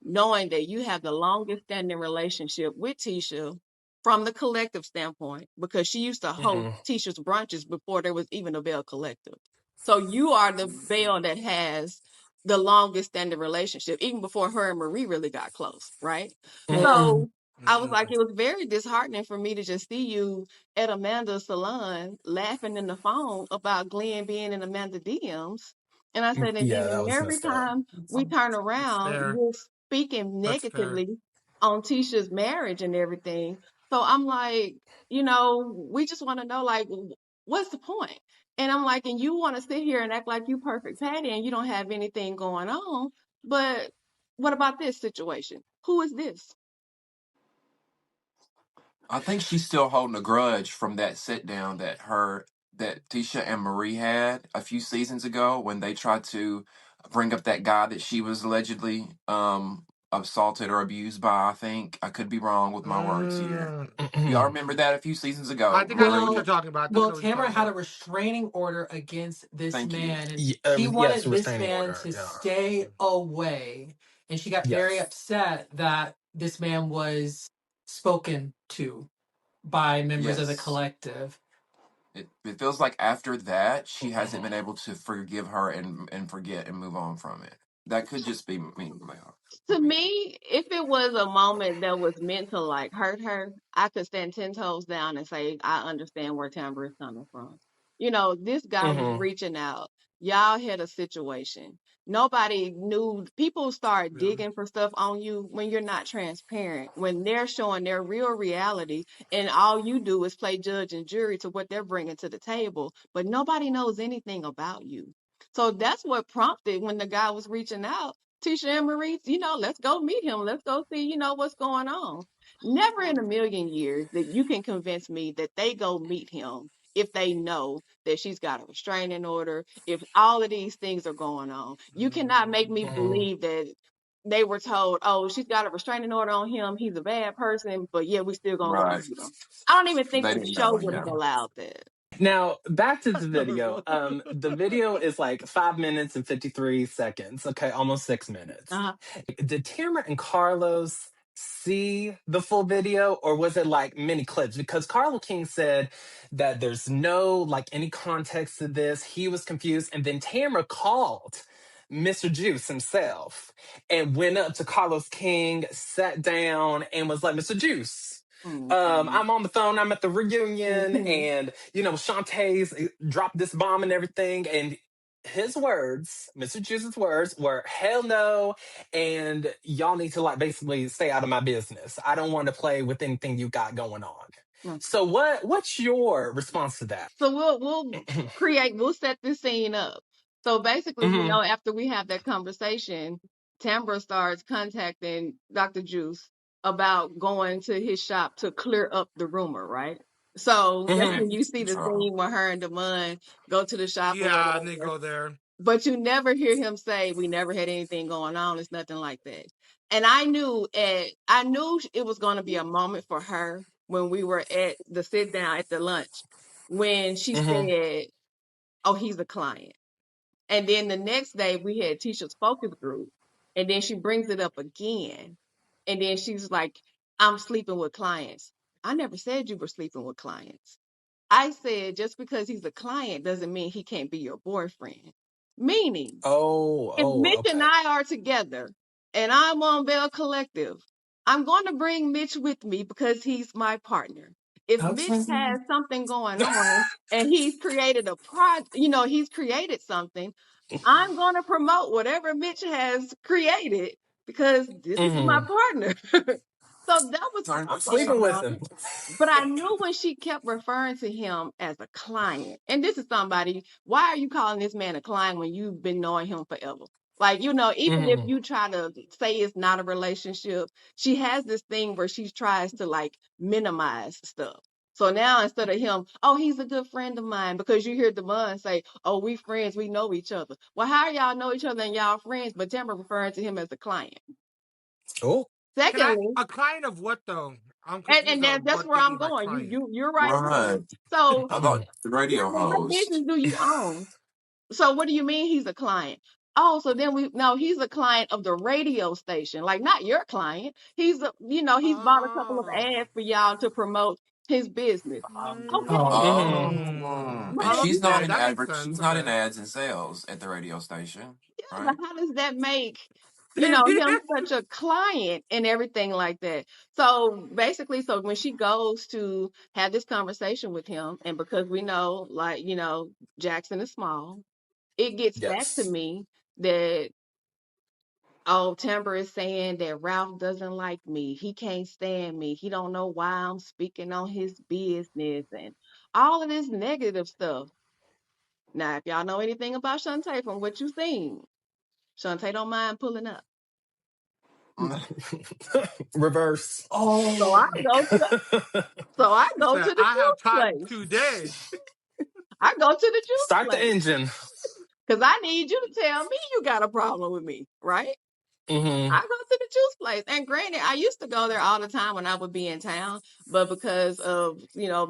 knowing that you have the longest standing relationship with Tisha from the collective standpoint, because she used to host Mm-hmm. Tisha's brunches before there was even a Belle Collective. So you are the Belle that has the longest standing relationship, even before her and Marie really got close, right? Mm-hmm. So I was like, it was very disheartening for me to just see you at Amanda's salon laughing in the phone about Glenn being in Amanda DMs. And I said, and Yeah, then that was every messed up. time we turn That's around, fair. you're speaking That's fair. negatively on Tisha's marriage and everything. So I'm like, you know, we just want to know, like, what's the point? And I'm like, and you want to sit here and act like you perfect Patty and you don't have anything going on. But what about this situation? Who is this? I think she's still holding a grudge from that sit down that Tisha and Marie had a few seasons ago when they tried to bring up that guy that she was allegedly assaulted or abused by. I think I could be wrong with my words here. Mm, Y'all Mm-hmm. remember that a few seasons I ago? think I know what you're Marie, Well, talking about. I think I well, know what you're Tamara talking had a about. restraining order against this thank you. man, and she Yes, wanted this restraining man order. to Yeah. stay away. And she got very Yes. upset that this man was spoken to by members of the Yes. collective. It feels like after that she hasn't been able to forgive her and forget and move on from it. That could just be me. To me, if it was a moment that was meant to like hurt her, I could stand 10 toes down and say, I understand where Tambra is coming from. You know, this guy was Mm-hmm. reaching out. Y'all had a situation. Nobody knew. People start Yeah. digging for stuff on you when you're not transparent, when they're showing their real reality, and all you do is play judge and jury to what they're bringing to the table, but nobody knows anything about you. So that's what prompted when the guy was reaching out. Tisha and Marie, you know, let's go meet him. Let's go see, you know, what's going on. Never in a million years that you can convince me that they go meet him if they know that she's got a restraining order, if all of these things are going on. You cannot make me Mm-hmm. believe that they were told, oh, she's got a restraining order on him. He's a bad person, but yeah, we still gonna go Right. meet him. I don't even think They the didn't show know. would Yeah. have allowed that. Now back to the video. The video is like 5 minutes and 53 seconds. Okay, almost 6 minutes. Uh-huh. Did Tamara and Carlos see the full video, or was it like mini clips? Because Carlo King said that there's no like any context to this. He was confused, and then Tamara called Mr. Juice himself and went up to Carlos King, sat down, and was like, "Mr. Juice, Mhm. I'm on the phone. I'm at the reunion, Mhm. and Shantae's dropped this bomb and everything." And his words, Mr. Juice's words, were "hell no," and y'all need to like basically stay out of my business. I don't want to play with anything you got going on. So what's your response to that? So we'll set this scene up. So basically, you Hmm. know, after we have that conversation, Tambra starts contacting Dr. Juice about going to his shop to clear up the rumor, right? So that's Hmm. when you see the Control. scene where her and Damon go to the shop or Yeah, and they whatever. go there. But you never hear him say, we never had anything going on. It's nothing like that. And I knew it was going to be a moment for her when we were at the sit down at the lunch when she Hmm. said, oh, he's a client. And then the next day we had Tisha's focus group. And then she brings it up again. And then she's like, I'm sleeping with clients. I never said you were sleeping with clients. I said just because he's a client doesn't mean he can't be your boyfriend. Meaning, if Oh, Mitch and okay. I are together and I'm on Belle Collective, I'm going to bring Mitch with me because he's my partner. If Mitch Okay. has something going on and he's created a he's created something, I'm going to promote whatever Mitch has created because this is my Hmm. partner. So that was Sorry, my I'm what's sleeping stance with on him. it. But I knew when she kept referring to him as a client, and this is somebody, why are you calling this man a client when you've been knowing him forever? Like, even if Hmm. you try to say it's not a relationship, she has this thing where she tries to like minimize stuff. So now instead of him, oh, he's a good friend of mine, because you hear Damon say, oh, we friends, we know each other. Well, how y'all know each other and y'all friends, but Tambra referring to him as a client? Oh. Can I Secondly, a client of what though? I'm and confused of that's what where they I'm mean by going. client. You're right on right? it. So I Hmm. thought the radio what host. business do you own? So what do you mean he's a client? Oh, so then we no, he's a client of the radio station, like not your client. He's bought a couple of Oh. ads for y'all to promote his business. Okay. Hmm. And Well, she's not Yeah, in that makes she's sense. not in Okay. ads and sales at the radio station, yeah, but right? how does that make him such a client and everything like that? So basically, so when she goes to have this conversation with him, and because we know, like, Jackson is small, it gets back to Yes. me that, oh, Timber is saying that Ralph doesn't like me. He can't stand me. He don't know why I'm speaking on his business and all of this negative stuff. Now, if y'all know anything about Shantae from what you've seen, Shantae don't mind pulling up. Reverse. So I Oh, go to so I He go said, to the I have juice time place. today. I go to the juice Start the place engine. because I need you to tell me you got a problem with me, right? Hmm. I go to the juice place. And granted, I used to go there all the time when I would be in town, but because of,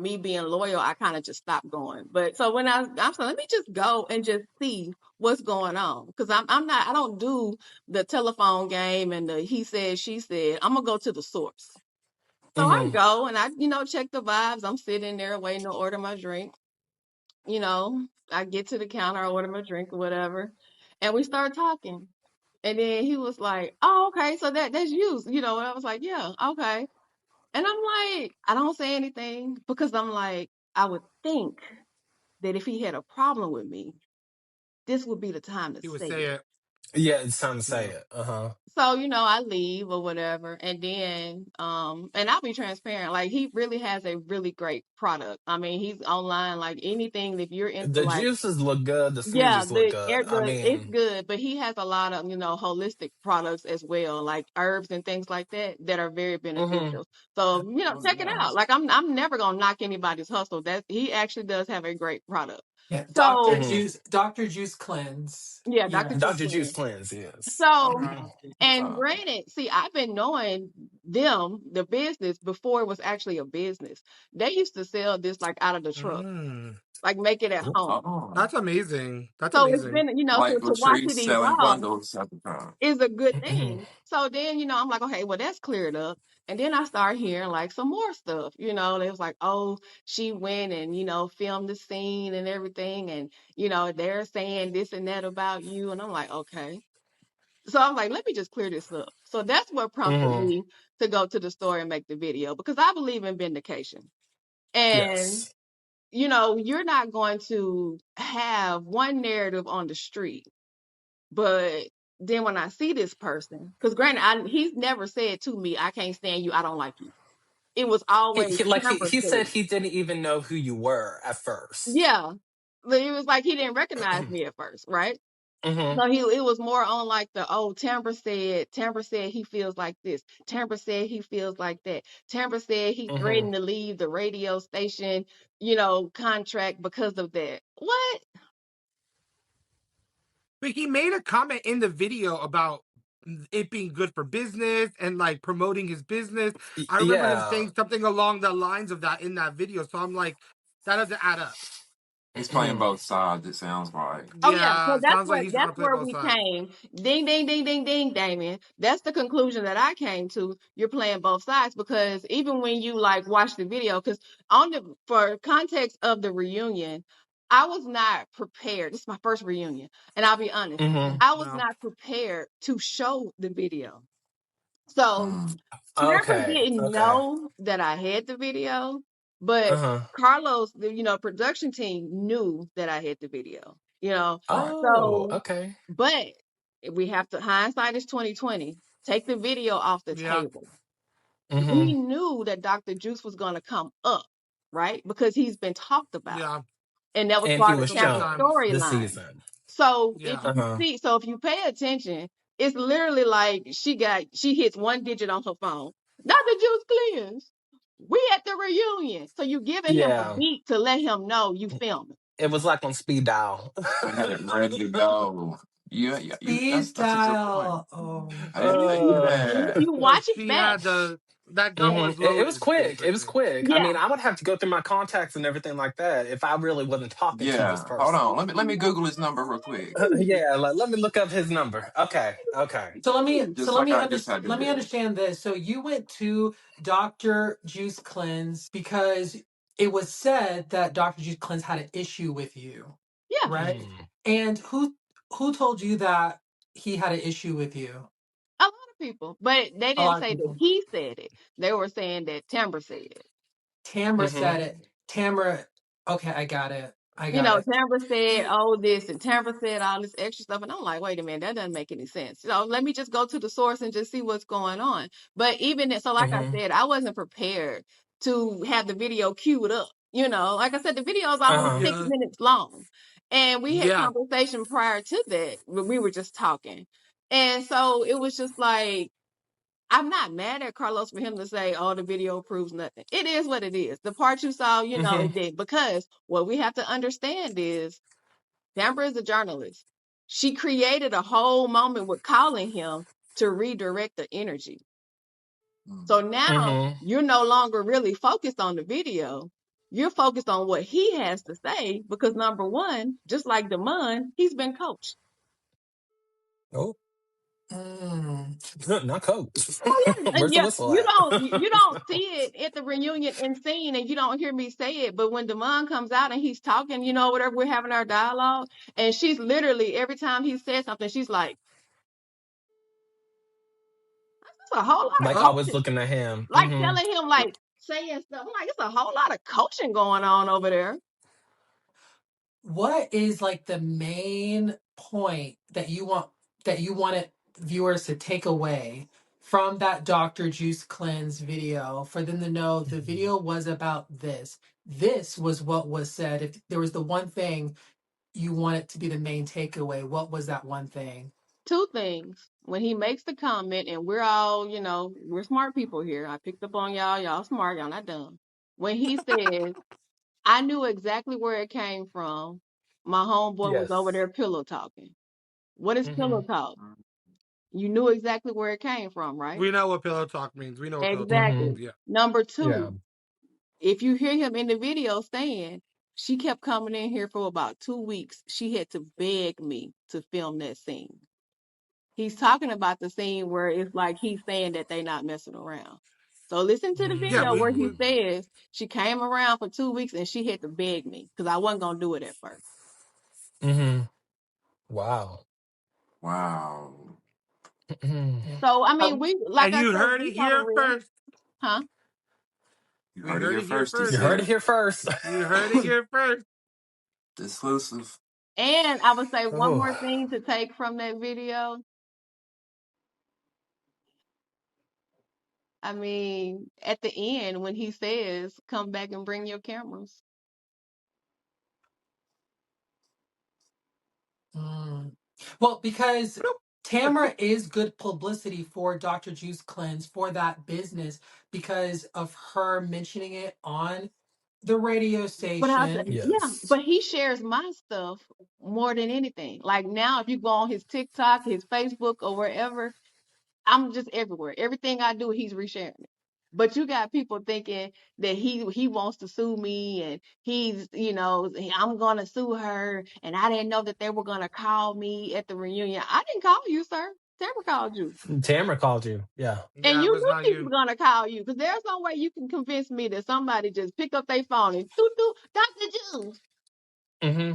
me being loyal, I kind of just stopped going. But so when I'm saying, let me just go and just see what's going on. Because I don't do the telephone game and the he said, she said. I'm going to go to the source. So I Hmm. go and I, check the vibes. I'm sitting there waiting to order my drink. You know, I get to the counter, I order my drink or whatever. And we start talking. And then he was like, "Oh, okay, so that's you." And I was like, "Yeah, okay." And I'm like, I don't say anything because I'm like, I would think that if he had a problem with me, this would be the time to He would say say it. it. Yeah, it's time to say Yeah. it. Uh-huh. So, I leave or whatever. And then, and I'll be transparent. Like, he really has a really great product. I mean, he's online, like anything, if you're into The like, juices look good. The yeah, smoothies look good. I it's mean, good, but he has a lot of, holistic products as well, like herbs and things like that are very hmm beneficial. So, Oh, check it out. nice. Like I'm never gonna knock anybody's hustle. That he actually does have a great product. yeah. So, hmm Dr. Juice Cleanse. yeah, Dr. Juice Yes. Dr. Juice Cleanse. Cleanse, yes. So, Okay. and Uh, granted, see, I've been knowing them, the business, before it was actually a business. They used to sell this like out of the truck, Mm. like make it at home. oh, That's amazing. That's So it's amazing. been, so like to watch Latrice it selling evolve bundles at the time. is a good Hmm. thing. So then, I'm like, okay, well, that's cleared up. And then I start hearing like some more stuff. They was like, oh, she went and, filmed the scene and everything. And, they're saying this and that about you. And I'm like, okay. So I'm like, let me just clear this up. So that's what prompted Hmm. me to go to the store and make the video because I believe in vindication. And, Yes. you're not going to have one narrative on the street, but then when I see this person, because granted, he's never said to me, I can't stand you, I don't like you. It was He, always he like Tampa he said said. he didn't even know who you were at first. Yeah. But it was like he didn't recognize me at first, right? Hmm. So it was more on like the, oh, Tambra said he feels like this. Tambra said he feels like that. Tambra said he Hmm. threatened to leave the radio station, contract because of that. What? But he made a comment in the video about it being good for business and like promoting his business. I remember him Yeah. saying something along the lines of that in that video. So I'm like, that doesn't add up. He's playing both sides, it sounds like. Oh yeah, so Yeah, it sounds like he's trying that's to play where both we sides. came. Ding ding ding ding ding, Damien. That's the conclusion that I came to. You're playing both sides because even when you like watch the video, because on the for context of the reunion, I was not prepared. This is my first reunion, and I'll be honest, Mm-hmm. I was Yeah, not prepared to show the video. So Mm. Tambra Okay. didn't Okay. know that I had the video, but Uh-huh. Carlos, the production team knew that I had the video. Right. Oh, So, okay. but we have to hindsight is 2020. Take the video off the yeah, table. Mm-hmm. We knew that Dr. Juice was going to come up, right? Because he's been talked about, yeah. and that was And he part of was So many Tambra's shown times. this storyline. season. So if Yeah, you Uh-huh. see, so if you pay attention, it's literally like she hits one digit on her phone. Dr. Juice clears. We at the reunion. So you giving him a Yeah. beat to let him know you filming. It was like on speed dial. I had it ready to go. Yeah, yeah, that's a good point. Freestyle. Oh. I didn't think of And if that. you watch it she back, had that gun hmm was It was loaded, quick. It was basically. quick. I yeah. mean, I would have to go through my contacts and everything like that if I really wasn't talking to this Yeah, hold person. on. Let me Google his number real quick. Yeah, like, let me look up his number. Okay, okay. So let me Just like I just had to let me do. understand this. So you went to Dr. Juice Cleanse because it was said that Dr. Juice Cleanse had an issue with you, Yeah. right? Mm. And who told you that he had an issue with you? A lot of people. But they A didn't lot of say that people. he said it. They were saying that Tambra said it. Tamara Mm-hmm. said it. Tamara. Okay, I got it. I got it. Tambra said, oh, this, and Tambra said all this extra stuff. And I'm like, wait a minute, that doesn't make any sense. Let me just go to the source and just see what's going on. But so like I Mm-hmm. said, I wasn't prepared to have the video queued up. Like I said, the video is almost Uh-huh. 6 minutes long. And we had Yeah, conversation prior to that when we were just talking. And so it was just like, I'm not mad at Carlos for him to say, oh, the video proves nothing. It is what it is. The part you saw, Mm-hmm. it did. Because what we have to understand is Tambra is a journalist. She created a whole moment with calling him to redirect the energy. Mm. So now Mm-hmm. you're no longer really focused on the video. You're focused on what he has to say because number one, just like Damon, he's been coached. Oh, Mm. not coach. Oh yeah, Where's the yeah. whistle You at? don't you don't see it at the reunion and scene, and you don't hear me say it. But when Damon comes out and he's talking, whatever we're having our dialogue, and she's literally every time he says something, she's like, "That's a whole lot of Like I was coaching." looking at him. Like Mm-hmm. telling him like saying stuff. I'm like, it's a whole lot of coaching going on over there. What is like the main point that you wanted viewers to take away from that Dr. Juice Cleanse video for them to know the video was about this. This was what was said. If there was the one thing you want it to be the main takeaway, what was that one thing? Two things. When he makes the comment, and we're all, we're smart people here. I picked up on y'all. Y'all smart. Y'all not dumb. When he says, I knew exactly where it came from. My homeboy was over Yes. there pillow talking. What is Mm-hmm. pillow talk? You knew exactly where it came from, right? we know what pillow talk means. We know what pillow talk Mm-hmm. Exactly. means. Yeah. Number Yeah. two, if you hear him in the video saying, she kept coming in here for about 2 weeks. She had to beg me to film that scene. He's talking about the scene where it's like he's saying that they not messing around. So listen to the Yeah, video where he Mm. says she came around for 2 weeks and she had to beg me because I wasn't gonna do it at first. Mm-hmm. Wow. Wow. Mm-hmm. Yeah. So I mean, Um, we like and I you said, heard we it on the here real, first. huh? You We heard it heard here it here first, he first, You heard man. it said. here first. You heard it here first. Exclusive. And I would say one Oh. more thing to take from that video. I mean, at the end when he says, "Come back and bring your cameras." mm. Well, because Tamara is good publicity for Dr. Juice Cleanse for that business because of her mentioning it on the radio But I said, station. yeah, Yes. but he shares my stuff more than anything. Like now, if you go on his TikTok, his Facebook, or wherever, I'm just everywhere. Everything I do, he's resharing it. But you got people thinking that he wants to sue me and he's, I'm gonna sue her and I didn't know that they were gonna call me at the reunion. I didn't call you, sir. Tamara called you. Tamara called you. Yeah. And Yeah, you it was knew not he was you. gonna call you because there's no way you can convince me that somebody just pick up their phone and doo doo Dr. Juice. hmm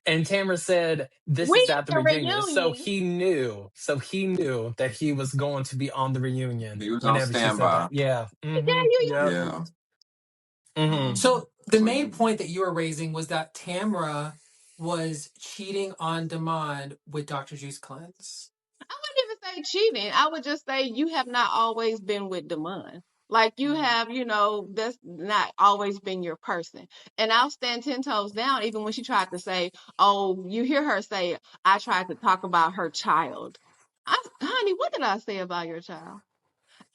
And Tamara said, "This We is at at the the reunion." So reunion. he knew. So he knew that he was going to be on the reunion He was on whenever she said that. standby. Yeah. He gave you Yep. your Yeah. hmm So the So main point that you were raising was that Tamra was cheating on Damond with Dr. Juice Cleanse. I wouldn't even say cheating. I would just say you have not always been with Damon. Like you have, that's not always been your person. And I'll stand 10 toes down, even when she tried to say, oh, you hear her say, I tried to talk about her child. Honey, what did I say about your child?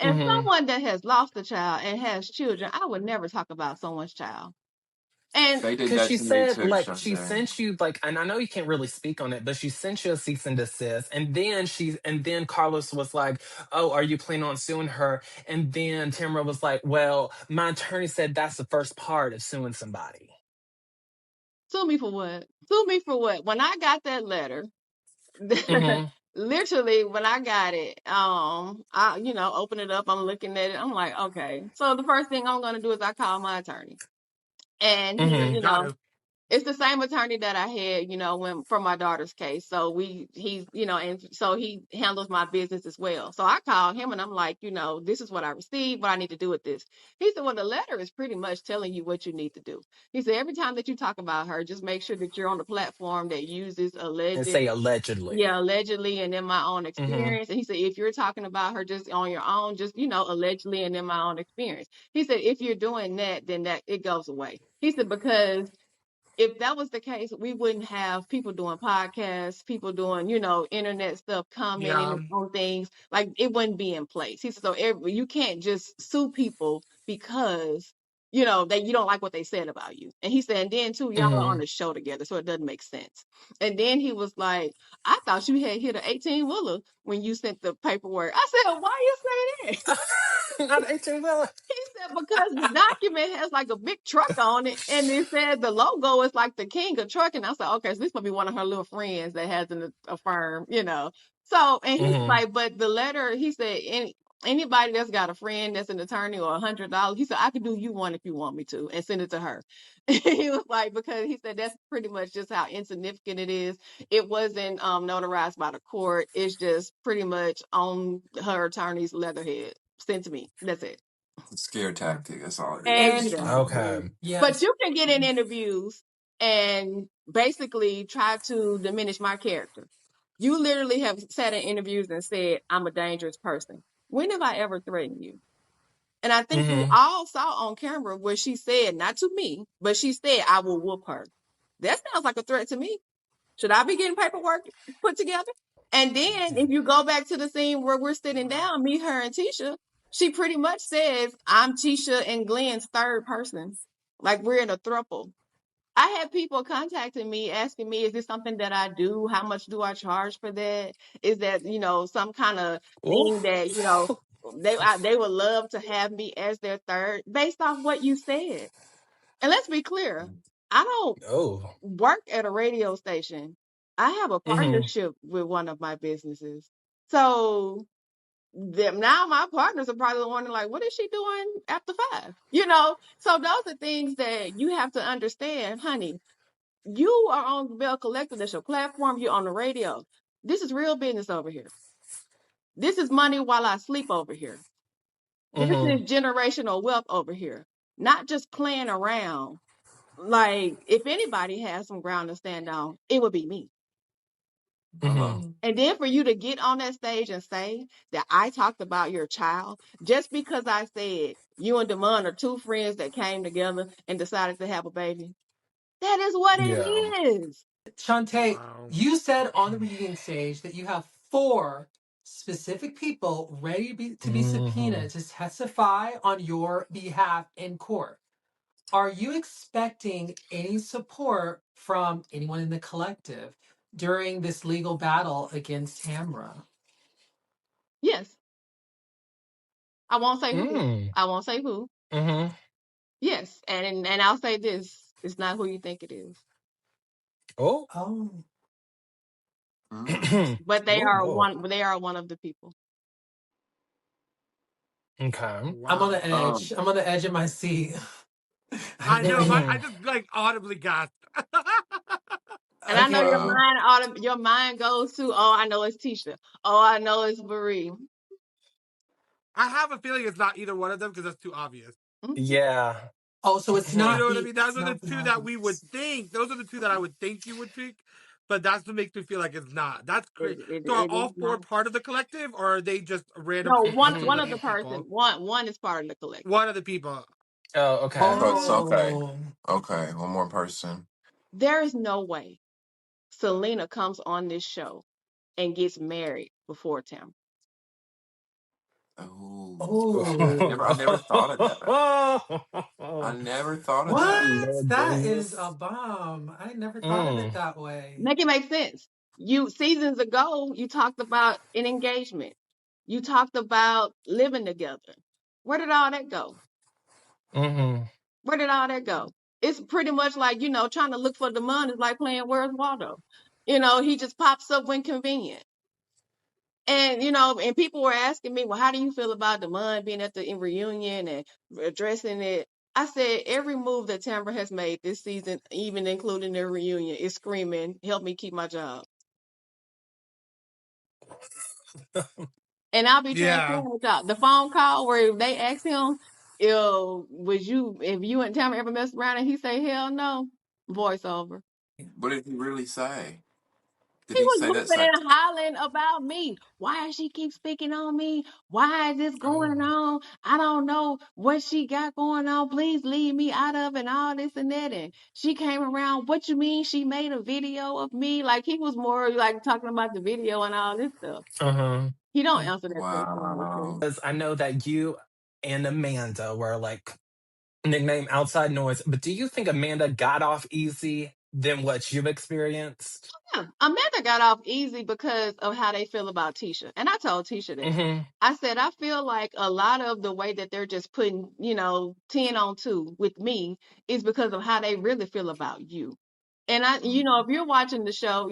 As hmm someone that has lost a child and has children, I would never talk about someone's child. And they did Because that she to me said, too, like, she Shante. sent you, like, and I know you can't really speak on it, but she sent you a cease and desist. And then Carlos was like, oh, are you planning on suing her? And then Tamara was like, well, my attorney said that's the first part of suing somebody. sue me for what? Sue me for what? When I got that letter, hmm literally when I got it, I open it up, I'm looking at it, I'm like, okay. So the first thing I'm gonna do is I call my attorney. And he, hmm Got to. it's the same attorney that I had, when for my daughter's case. So he's, and so he handles my business as well. So I called him and I'm like, this is what I received, what I need to do with this. He said, well, the letter is pretty much telling you what you need to do. He said, every time that you talk about her, just make sure that you're on the platform that uses And alleged. say allegedly. Yeah, allegedly, and in my own hmm experience. And he said, if you're talking about her just on your own, just, allegedly and in my own experience. He said, if you're doing that, then that it goes away. He said, because if that was the case, we wouldn't have people doing podcasts, people doing, internet stuff, Yeah. commenting on things. Like it wouldn't be in place. He said, so you can't just sue people because, that you don't like what they said about you. And he said, and then too, y'all are hmm on the show together, so it doesn't make sense. And then he was like, I thought you had hit an 18 wheeler when you sent the paperwork. I said, why you say that? Not 18 well. He said because the document has like a big truck on it, and it said the logo is like the king of trucking. I said, okay, so this must be one of her little friends that has a firm. So, and he's hmm like, but the letter, he said, anybody that's got a friend that's an attorney or $100, he said, I could do you one if you want me to, and send it to her. He was like, because he said that's pretty much just how insignificant it is. It wasn't notarized by the court. It's just pretty much on her attorney's letterhead. Sent to me. That's it. Scare tactic. That's all it is. And Okay. Exactly. But yes, you can get in interviews and basically try to diminish my character. You literally have sat in interviews and said, I'm a dangerous person. When have I ever threatened you? And I think we hmm all saw on camera where she said, not to me, but she said, I will whoop her. That sounds like a threat to me. Should I be getting paperwork put together? And then if you go back to the scene where we're sitting down, me, her, and Tisha, she pretty much says, I'm Tisha and Glenn's third person. Like we're in a throuple. I had people contacting me asking me, is this something that I do? How much do I charge for that? Is that, some kind of Oh. thing that, they would love to have me as their third based off what you said. And let's be clear, I don't Oh. work at a radio station. I have a hmm partnership with one of my businesses. So now my partners are probably wondering, like, what is she doing after 5? So those are things that you have to understand, honey. You are on the Belle Collective, that's your platform, you're on the radio. This is real business over here. This is money while I sleep over here. This hmm is generational wealth over here. Not just playing around. Like, if anybody has some ground to stand on, it would be me. hmm And then for you to get on that stage and say that I talked about your child just because I said you and Damon are two friends that came together and decided to have a baby. That is what it Yeah. is. Shantae, Wow. you said on the reading stage that you have four specific people ready to be hmm subpoenaed to testify on your behalf in court. Are you expecting any support from anyone in the collective during this legal battle against Tamra? Yes. I won't say who. Mm. I won't say who. Mm-hmm. Yes, and I'll say this: it's not who you think it is. Oh. Oh. Mm. But they Oh, are Lord. one. They are one of the people. Okay. I'm on Wow. the edge. I'm on the edge of my seat. I I know. really. I Mm-hmm. just like audibly gasped. And I know your Okay. Uh, mind, your mind goes to, oh, I know it's Tisha. Oh, I know it's Marie. I have a feeling it's not either one of them because that's too obvious. Mhm. Yeah. Oh, so it's You not know what I the mean? it's Those are the not the two that we would novice. think. Those are the two that I would think you would pick. But that's what makes me feel like it's not. That's crazy. So are It is all four not. part of the collective, or are they just random No, one of the unfamiliar person, people? one is part of the collective. One of the people. Oh, okay. so it's okay. Oh. Okay, one more person. There is no way Selena comes on this show and gets married before Tam. Oh, Oh. I never thought of that. I never thought of that. What? Lord That is a Jesus. bomb. I never thought of it Mm. that way. Make it make sense. You seasons ago, you talked about an engagement. You talked about living together. Where did all that go? Mm-hmm. Where did all that go? It's pretty much like, trying to look for the money is like playing Where's Waldo. He just pops up when convenient. And and people were asking me, well, how do you feel about Damon being at the reunion and addressing it? I said every move that Tambra has made this season, even including their reunion, is screaming, "Help me keep my job." And I'll be Yeah. transparent with y'all. The phone call where they asked him, if you and Tambra ever messed around, and he say, "Hell no," voiceover. What did he really say? Did He he was say that? whooping and hollering about me. Why does she keep speaking on me? Why is this Oh. going on? I don't know what she got going on. Please leave me out of it and all this and that. And she came around. What you mean she made a video of me? Like he was more like talking about the video and all this stuff. Uh-huh. He don't answer that question, honestly. Wow. Because I know that you and Amanda were like nicknamed outside noise, but do you think Amanda got off easy than what you've experienced? Yeah, Amanda got off easy because of how they feel about Tisha. And I told Tisha that. Mm-hmm. I said, I feel like a lot of the way that they're just putting, 10 on 2 with me is because of how they really feel about you. And Mm. if you're watching the show,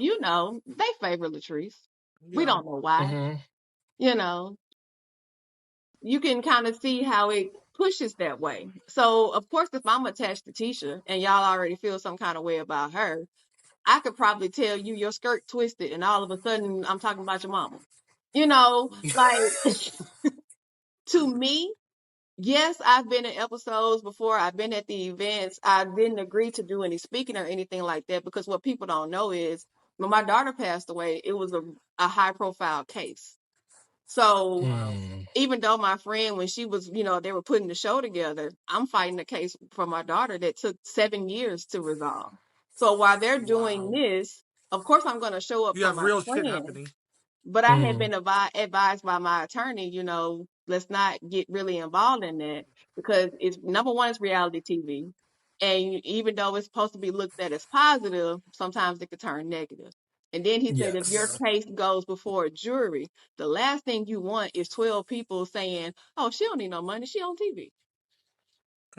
they favor Latrice. We Yeah. don't know why. Mm-hmm. You know, you can kind of see how it pushes that way. So, of course, if I'm attached to Tisha and y'all already feel some kind of way about her, I could probably tell you your skirt twisted, and all of a sudden I'm talking about your mama. Like to me, yes, I've been in episodes before. I've been at the events. I didn't agree to do any speaking or anything like that because what people don't know is when my daughter passed away, it was a high profile case. So Wow. Mm. even though my friend, when she was, they were putting the show together, I'm fighting a case for my daughter that took 7 years to resolve. So while they're doing Wow. this, of course, I'm going to show up You for have my real shit friend. happening. But I had Mm. been advised by my attorney, let's not get really involved in that because it's number one, it's reality TV. And even though it's supposed to be looked at as positive, sometimes it could turn negative. And then he said, if your Yeah. Yes. case goes before a jury, the last thing you want is 12 people saying, oh, she don't need no money. She on TV.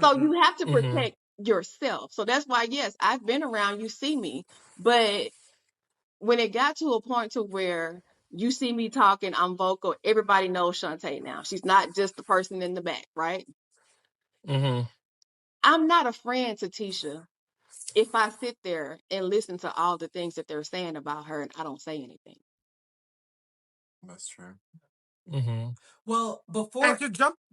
So Mm-mm. you have to Mm-hmm. protect yourself. So that's why, yes, I've been around, you see me, but when it got to a point to where you see me talking, I'm vocal, everybody knows Shanté now. She's not just the person in the back, right? Mm-hmm. I'm not a friend to Tisha if I sit there and listen to all the things that they're saying about her and I don't say anything. That's true. Mm-hmm. Well, And before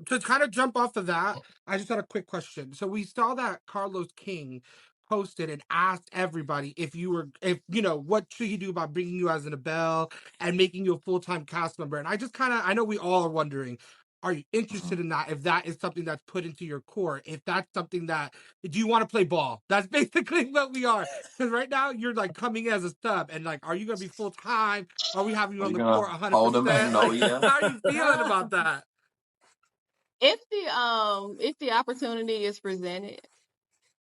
to kind of jump off of that, I just had a quick question. So we saw that Carlos King posted and asked everybody if what should he do about bringing you as an Belle and making you a full-time cast member. And I know we all are wondering, are you interested in that? If that is something that's put into your core, if that's something that, do you want to play ball? That's basically what we are. Because right now you're like coming in as a sub, and like, are you gonna be full time? Are we having you Are on you the gonna court hold a 100%? Like, magnolia? how are you feeling about that? If the opportunity is presented,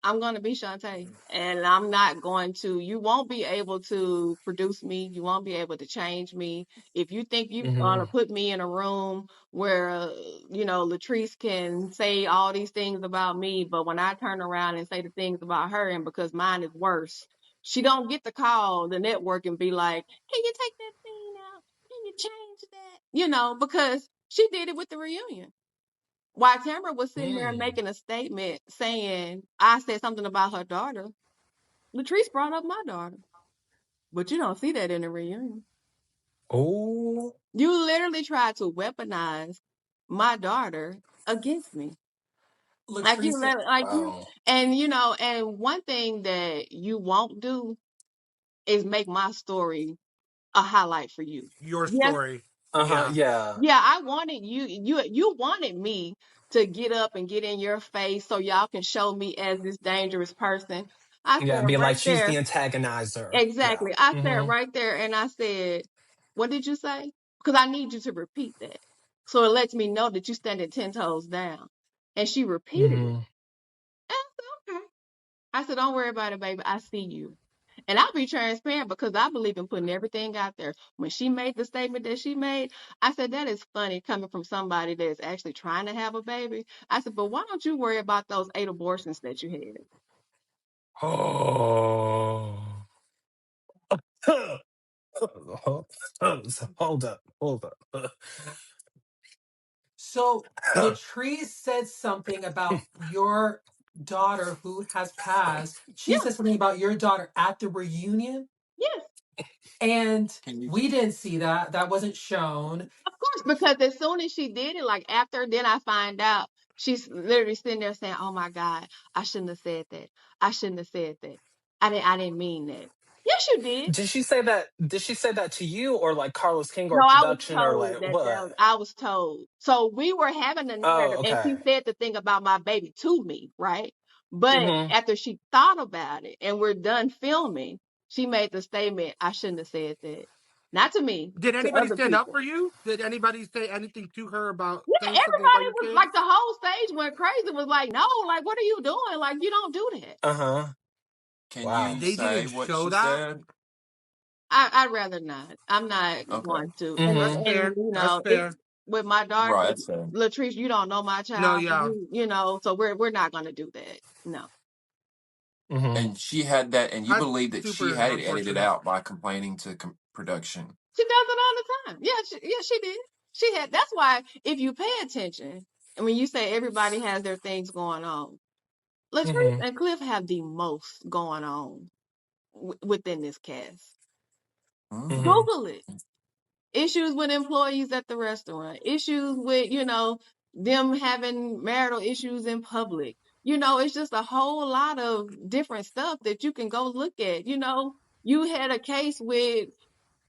I'm going to be Shante, and I'm not going to, you won't be able to produce me. You won't be able to change me. If you think you're going Mm-hmm. to put me in a room where, Latrice can say all these things about me, but when I turn around and say the things about her, and because mine is worse, she don't get to call the network and be like, can you take that scene out? Can you change that? Because she did it with the reunion. While Tamara was sitting there Mm. making a statement saying, I said something about her daughter, Latrice brought up my daughter. But you don't see that in the reunion. Oh. You literally tried to weaponize my daughter against me. Like you Latrice, let like you Wow. and one thing that you won't do is make my story a highlight for you. Your Yes, story. Uh-huh. Yeah. Yeah. yeah, I wanted you wanted me to get up and get in your face so y'all can show me as this dangerous person. I Yeah. said Be right like she's the there, antagonizer. Yeah. exactly. I said Mm-hmm. right there and I said, what did you say? Because I need you to repeat that. So it lets me know that you standing 10 toes down. And she repeated it. Mm-hmm. And I said, okay. I said, don't worry about it, baby. I see you. And I'll be transparent because I believe in putting everything out there. When she made the statement that she made, I said, that is funny coming from somebody that is actually trying to have a baby. I said, but why don't you worry about those 8 abortions that you had? Oh. Hold up. Hold up. so Latrice said something about your daughter who has passed. She Yeah, said something about your daughter at the reunion, yes. and Can you? we didn't see that. That wasn't shown. Of course, because as soon as she did it, like after, then I find out she's literally sitting there saying, "Oh my God, I shouldn't have said that. I shouldn't have said that. I didn't mean that." Yes, you did. Did she say that? Did she say that to you or like Carlos King No, or I was production or told like that what? I was told. So we were having a Oh, narrative, and she okay. said the thing about my baby to me, right? But Mm-hmm. after she thought about it and we're done filming, she made the statement, "I shouldn't have said that." Not to me, Did to anybody other stand up people. for you? Did anybody say anything to her about Yeah, saying something about everybody your was kids? like, the whole stage went crazy. Was like, no, like, what are you doing? Like, you don't do that. Uh-huh. Can And you Wow. they say didn't what show she that? said? I'd rather not. I'm not Okay. going to. That's Mm-hmm. And fair. That's it's fair. with my daughter, Right. So, Latrice. You don't know my No, child. yeah. So we're not going to do that. No, Mm-hmm. and she had that, and you That's believe that she super had it edited unfortunate. out by complaining to production. she does it all the time. Yeah, she did. She had. That's why if you pay attention, and when you say everybody has their things going on, Latrice Mm-hmm. and Cliff have the most going on within this cast. Mm. Mm-hmm. Google it. Issues with employees at the restaurant, issues with, them having marital issues in public. It's just a whole lot of different stuff that you can go look at. You had a case with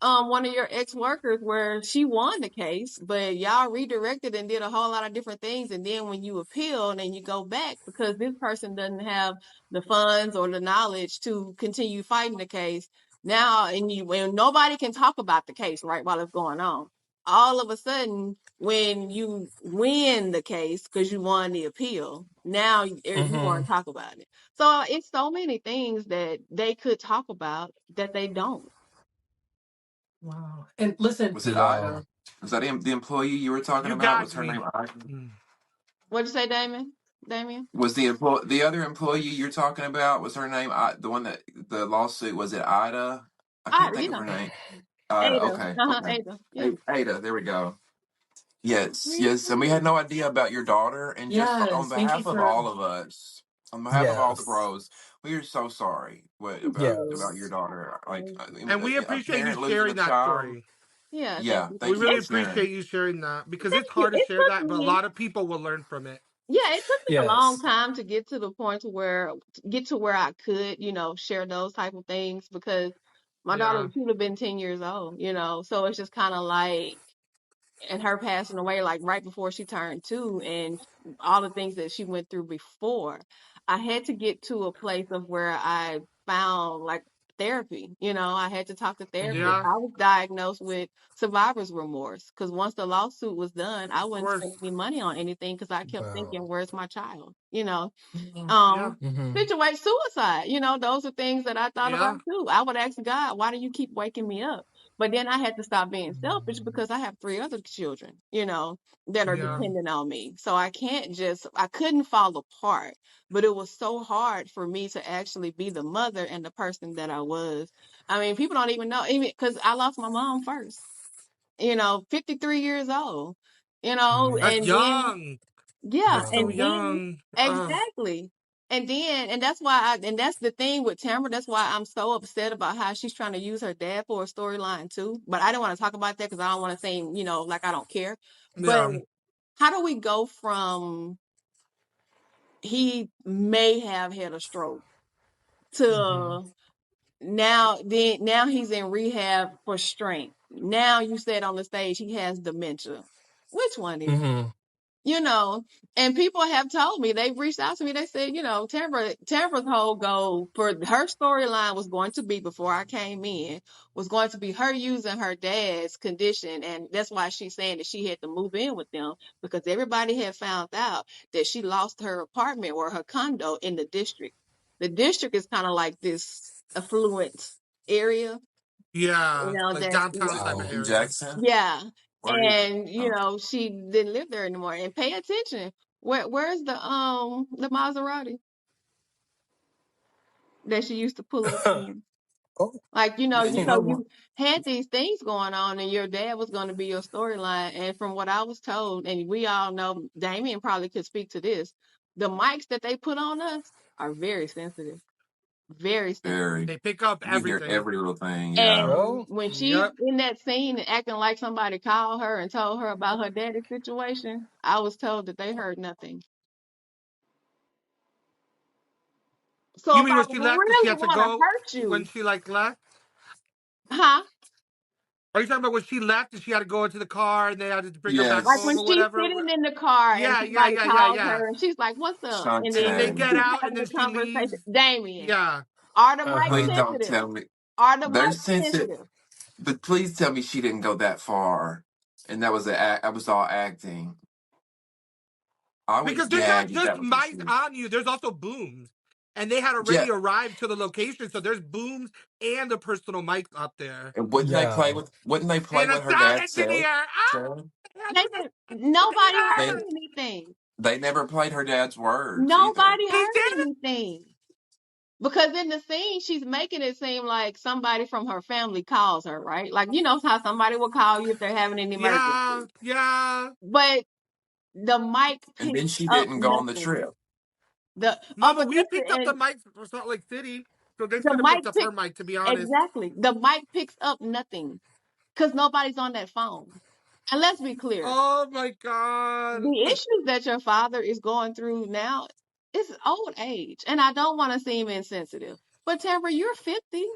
one of your ex-workers where she won the case, but y'all redirected and did a whole lot of different things. And then when you appeal and you go back because this person doesn't have the funds or the knowledge to continue fighting the case, now and when nobody can talk about the case right while it's going on. All of a sudden, when you win the case because you won the appeal, now you Mm-hmm. want to talk about it. So it's so many things that they could talk about that they don't. Wow. And listen, Was it Wow. Ida? Was that the employee you were talking You about? got Was her name me. Ida? Mm. What'd you say, Damon? Damien? Was the other employee you're talking about? Was her name the one that the lawsuit? Was it Ida? I can't think of Yeah. her name. Ida. Ada. Okay. Okay. Ada. Yeah. Ada. There we go. Yes. Me Yes. And we had too. no idea about your daughter. And just on yes, thank you behalf of for. all of us, on behalf of all the Yes. bros, we are so sorry Thank you. about your Yes. daughter. Like Thank you. And we a appreciate you parent losing a sharing that child. story. Yeah, thank Yeah. you. We Thank you really for It, sharing. appreciate you sharing that because thank it's you. hard to It share took that, but a me, lot of people will learn from it. yeah, it took me a long Yes. time to get to the point to where get to where I could, share those type of things because my daughter Yeah. she would have been 10 years old. So it's just kind of like and her passing away like right before she turned 2 and all the things that she went through before. I had to get to a place of where I found like therapy. You know, I had to talk to therapists. Yeah, I was diagnosed with survivor's remorse because once the lawsuit was done, I of wouldn't course. spend any money on anything because I kept thinking, Wow. where's my child? You know, Yeah, um, Mm-hmm. situate suicide. You know, those are things that I thought yeah, about too. I would ask God, why do you keep waking me up? But then I had to stop being selfish because I have 3 other children, you know, that are yeah. dependent on me. So I couldn't fall apart, but it was so hard for me to actually be the mother and the person that I was. I mean, people don't even know, even because I lost my mom first, you know, 53 years old, you know, That's and Man. then young. yeah, That's so Wow. and then young. exactly. And that's why and that's the thing with Tambra. That's why I'm so upset about how she's trying to use her dad for a storyline too. But I don't want to talk about that because I don't want to seem, you know, like I don't care. But Yeah, how do we go from he may have had a stroke hmm, to now he's in rehab for strength. Now you said on the stage he has dementia. Which one is it? Mm-hmm. You know, and people have told me, they've reached out to me, they said, you know, Tambra's whole goal for her storyline was going to be, before I came in, was going to be her using her dad's condition, and that's why she's saying that she had to move in with them, because everybody had found out that she lost her apartment or her condo in the district. The district is kind of like this affluent area, you yeah. know, Like that's downtown type of Wow. In area. Jackson? yeah. Where are you? And you Oh, know, she didn't live there anymore. And pay attention. Where's the Maserati that she used to pull up in? Oh, Like, you know, yeah, you you so know what? you had these things going on and your dad was gonna be your storyline. And from what I was told, and we all know Damien probably could speak to this, the mics that they put on us are very sensitive. Very sensitive. Very. They pick up You hear everything. every little thing. Yeah. And well, when she's Yep. in that scene and acting like somebody called her and told her about her daddy's situation, I was told that they heard nothing. So You if mean I when she left and she really had to want to go hurt when you, she like left? huh? Are you talking about when she left and she had to go into the car and they had to bring her back Like home when Yes. or she's whatever? sitting in the car and Yeah, yeah, somebody yeah, yeah, calls yeah. her and she's like, "What's up?" And And then they Shante. get she's out and having then a she conversation. leaves. Damien, Yeah. are the mics Please uh-huh. don't sensitive? tell me. Are the They're mics sensitive, sensitive? but please tell me she didn't go that far, and that was I was all acting. I Because would there's not gag if just that was the mics truth. on you, there's also booms. And they had Yeah, already arrived to the location, so there's booms and the personal mics up there. and Yeah. Wouldn't they play And a what her sound dad said? engineer. Ah, Sharon? They did, nobody They heard anything. they never played her dad's words either. Nobody he heard did. anything. Because in the scene, she's making it seem like somebody from her family calls her, right? Like, you know how somebody will call you if they're having an Yeah, emergency. yeah. But the mic And picks then she up didn't go on the nothing. trip. Mama, But we this picked up the and mic for Salt Lake City, so they the should have mic picked up her picks mic, to be honest. exactly. The mic picks up nothing because nobody's on that phone. And let's be clear, Oh my god. the issues that your father is going through now is old age, and I don't want to seem insensitive, but Tamara, you're 50.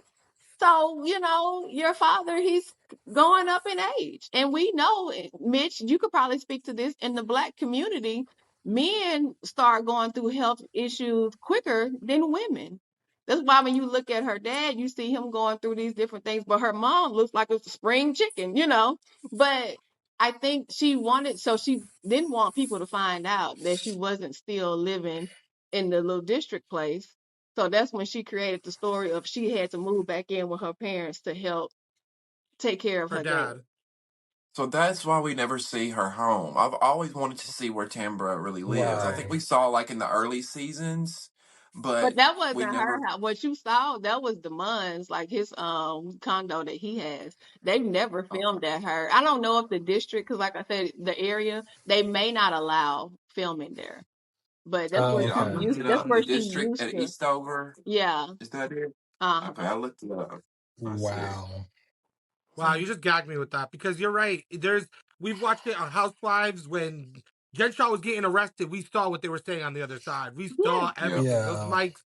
So, you know, your father, he's going up in age. And we know, Mitch, you could probably speak to this in the Black community. Men start going through health issues quicker than women. That's why when you look at her dad, you see him going through these different things. But her mom looks like a spring chicken, you know. But I think so she didn't want people to find out that she wasn't still living in the little district place, so that's when she created the story of she had to move back in with her parents to help take care of Her her dad. dad. So that's why we never see her home. I've always wanted to see where Tambra really lives. I think Wow. we saw like in the early seasons, But but that we wasn't never. her house. What you saw, that was Damon's, like his condo that he has. They've never Okay. filmed at her. I don't know if the district, because like I said, the area, they may not allow filming there. But that's where Yeah, she I Okay. looked used it that's up. where The she district used at to. Eastover. Yeah. Is that it? Okay, Uh-huh. I looked it up. I see. Wow. Wow, you just gagged me with that because you're right. We've watched it on Housewives when Jen Shaw was getting arrested. We saw what they were saying on the other side. We Yeah. saw Yep. everything. Those Yeah. mics,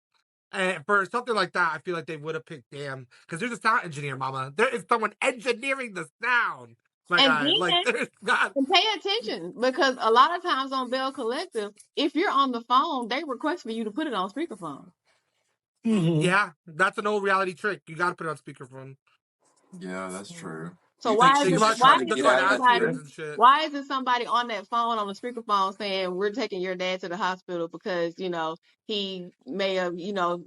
and for something like that, I feel like they would have picked Damn because there's a sound engineer, Mama. There is someone engineering the sound. My And guy, like then there's not. and pay attention because a lot of times on Belle Collective, if you're on the phone, they request for you to put it on speakerphone. Mhm. Yeah, that's an old reality trick. You got to put it on speakerphone. Yeah, that's true. Do So you think why she is Think was it about just trying to the get at Kardashians Latia? and shit. why isn't somebody on that phone on the speakerphone saying we're taking your dad to the hospital because he may have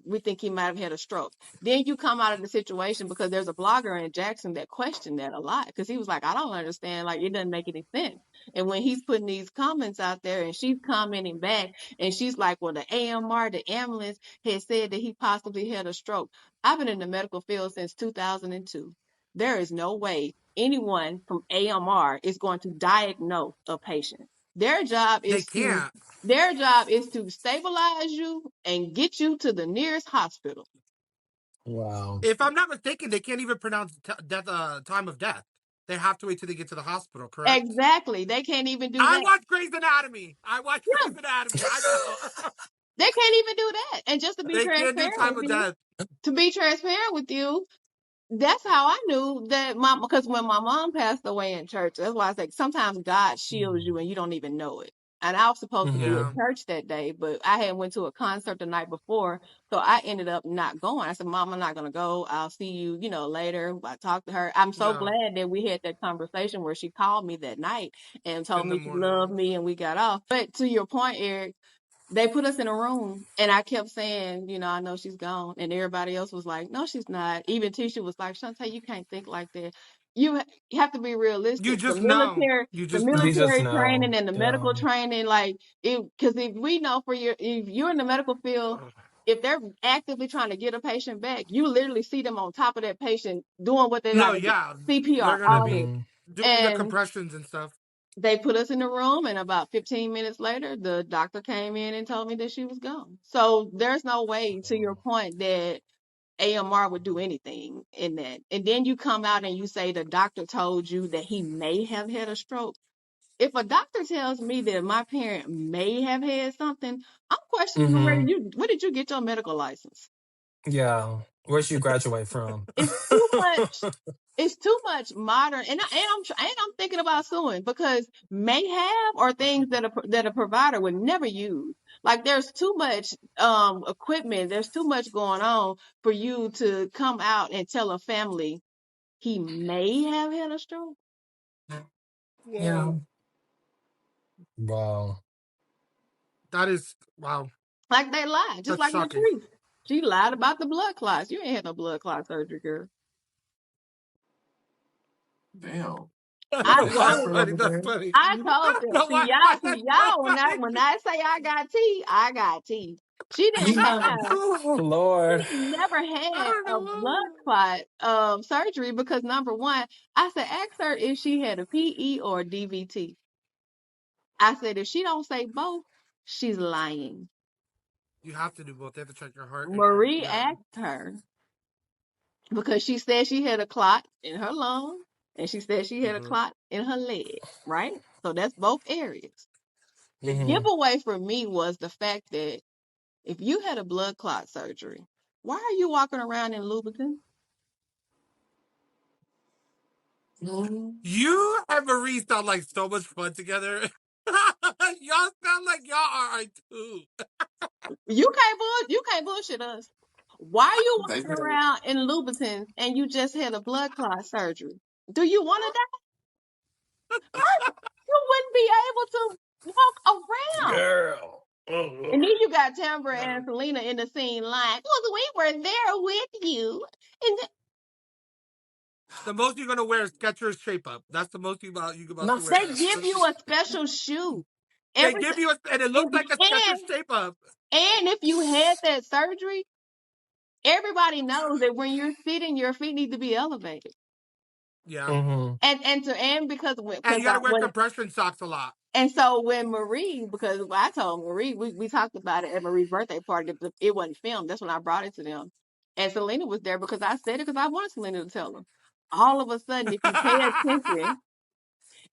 we think he might have had a stroke. Then you come out of the situation because there's a blogger in Jackson that questioned that a lot because he was like, I don't understand, like it doesn't make any sense. And when he's putting these comments out there and she's commenting back and she's like, well, the AMR, the ambulance had said that he possibly had a stroke. I've been in the medical field since 2002. There is no way anyone from AMR is going to diagnose a patient. Their job They is to can't. their job is to stabilize you and get you to the nearest hospital. Wow. If I'm not mistaken, they can't even pronounce death time of death. They have to wait till they get to the hospital. Correct? Exactly. They can't even do I that. watch Grey's Anatomy. Yeah, I know. they can't even do that. And just to be They can't do transparent time with of you, death. that's how I knew that because when my mom passed away in church, that's why I say sometimes God shields you and you don't even know it. And I was supposed to be Hmm. Yeah. at church that day, but I had went to a concert the night before, so I ended up not going. I said, Mom, I'm not gonna go. I'll see you, later. I talked to her. I'm so Yeah. glad that we had that conversation where she called me that night and told In the me she loved morning. me and we got off. But to your point, Eric, they put us in a room and I kept saying, I know she's gone. And everybody else was like, no, she's not. Even Tisha was like, Shante, you can't think like that. You have to be You realistic. The just know. military, You the just You know. just military know. training and the Yeah. medical training, like because if we know if you're in the medical field, if they're actively trying to get a patient back, you literally see them on top of that patient doing what they No, got to do, yeah. CPR, They're gonna all be that. Hmm. doing the And compressions and stuff. they put us in the room and about 15 minutes later the doctor came in and told me that she was gone. So there's no way, to your point, that AMR would do anything in that. And then you come out and you say the doctor told you that he may have had a stroke. If a doctor tells me that my parent may have had something, I'm questioning Hmm. where did you get your medical license? Yeah. Where'd you graduate from? It's too much. It's too much modern, and I'm thinking about suing because may have are things that a provider would never use. Like there's too much equipment, there's too much going on for you to come out and tell a family he may have had a stroke. Yeah. Whoa. Wow. That is wow. Like they lied, just That's like shocking. Latrice. She lied about the blood clots. You ain't had no blood clot surgery, girl. Damn. I Little That's told Piper funny. over That's there. funny. I I told don't them, know why see that's so y'all, funny. when I say I got tea, I got tea. She didn't Me. have Oh, Lord. She never I had don't a know. blood clot surgery because number one, I said ask her if she had a PE or a DVT. I said if she don't say both, she's lying. You have to do both. They have to check your heart and your Marie asked her because she said she had a clot in her lung and she said she had a hmm clot in her leg, right? So that's both areas. The Hmm. giveaway for me was the fact that if you had a blood clot surgery, why are you walking around in Louboutin? Mm. You and Marie sound like so much fun together. Y'all sound like y'all are a two. You can't bullshit us. Why are you They walking better. around in Louboutins and you just had a blood clot surgery? Do you want to die? First, you wouldn't be able to walk around. Girl. And then Ugh. you got Tambra and Selena in the scene like, well, we were there with you. And The most you're gonna wear is Skechers Shape Up. That's the most you about Not to they wear. give you a special shoe. They Every give you a, and it looks and like a Skechers Shape Up. and if you had that surgery, everybody knows that when you're sitting, your feet need to be elevated. Yeah, hmm And and because you gotta wear when compression socks a lot. and so when Marie, because I told Marie, we talked about it at Marie's birthday party, it wasn't filmed. That's when I brought it to them. And Selena was there because I said it because I wanted Selena to tell them. All of a sudden,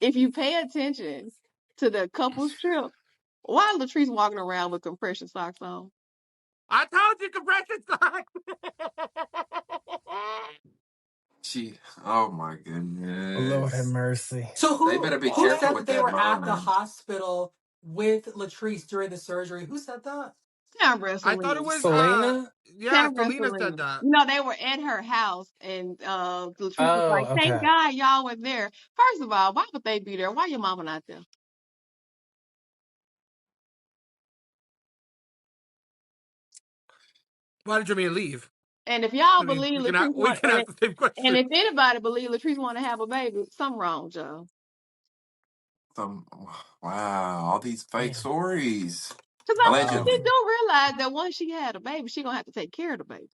if you pay attention to the couple's trip, why is Latrice walking around with compression socks on? I told you compression socks. She. Oh my Lord have goodness. mercy. So They who better be who careful said with that they that were at the mind. hospital with Latrice during the surgery? Who said that? Tambra I thought Selena. it was Selena? yeah, Tambra Selena said Selena. that. You know, they were at her house and Latrice was Oh, like, thank okay. God y'all were there. First of all, why would they be there? Why your mama not there? Why did Jermaine leave? And if y'all I mean, believe we can ask the same and question. if anybody believe Latrice want to have a baby, something wrong, Joe. Some wow, all these fake Yeah. stories. Because I mean, Wow. she Allegedly. do realize that once she had a baby, she gonna have to take care of the baby.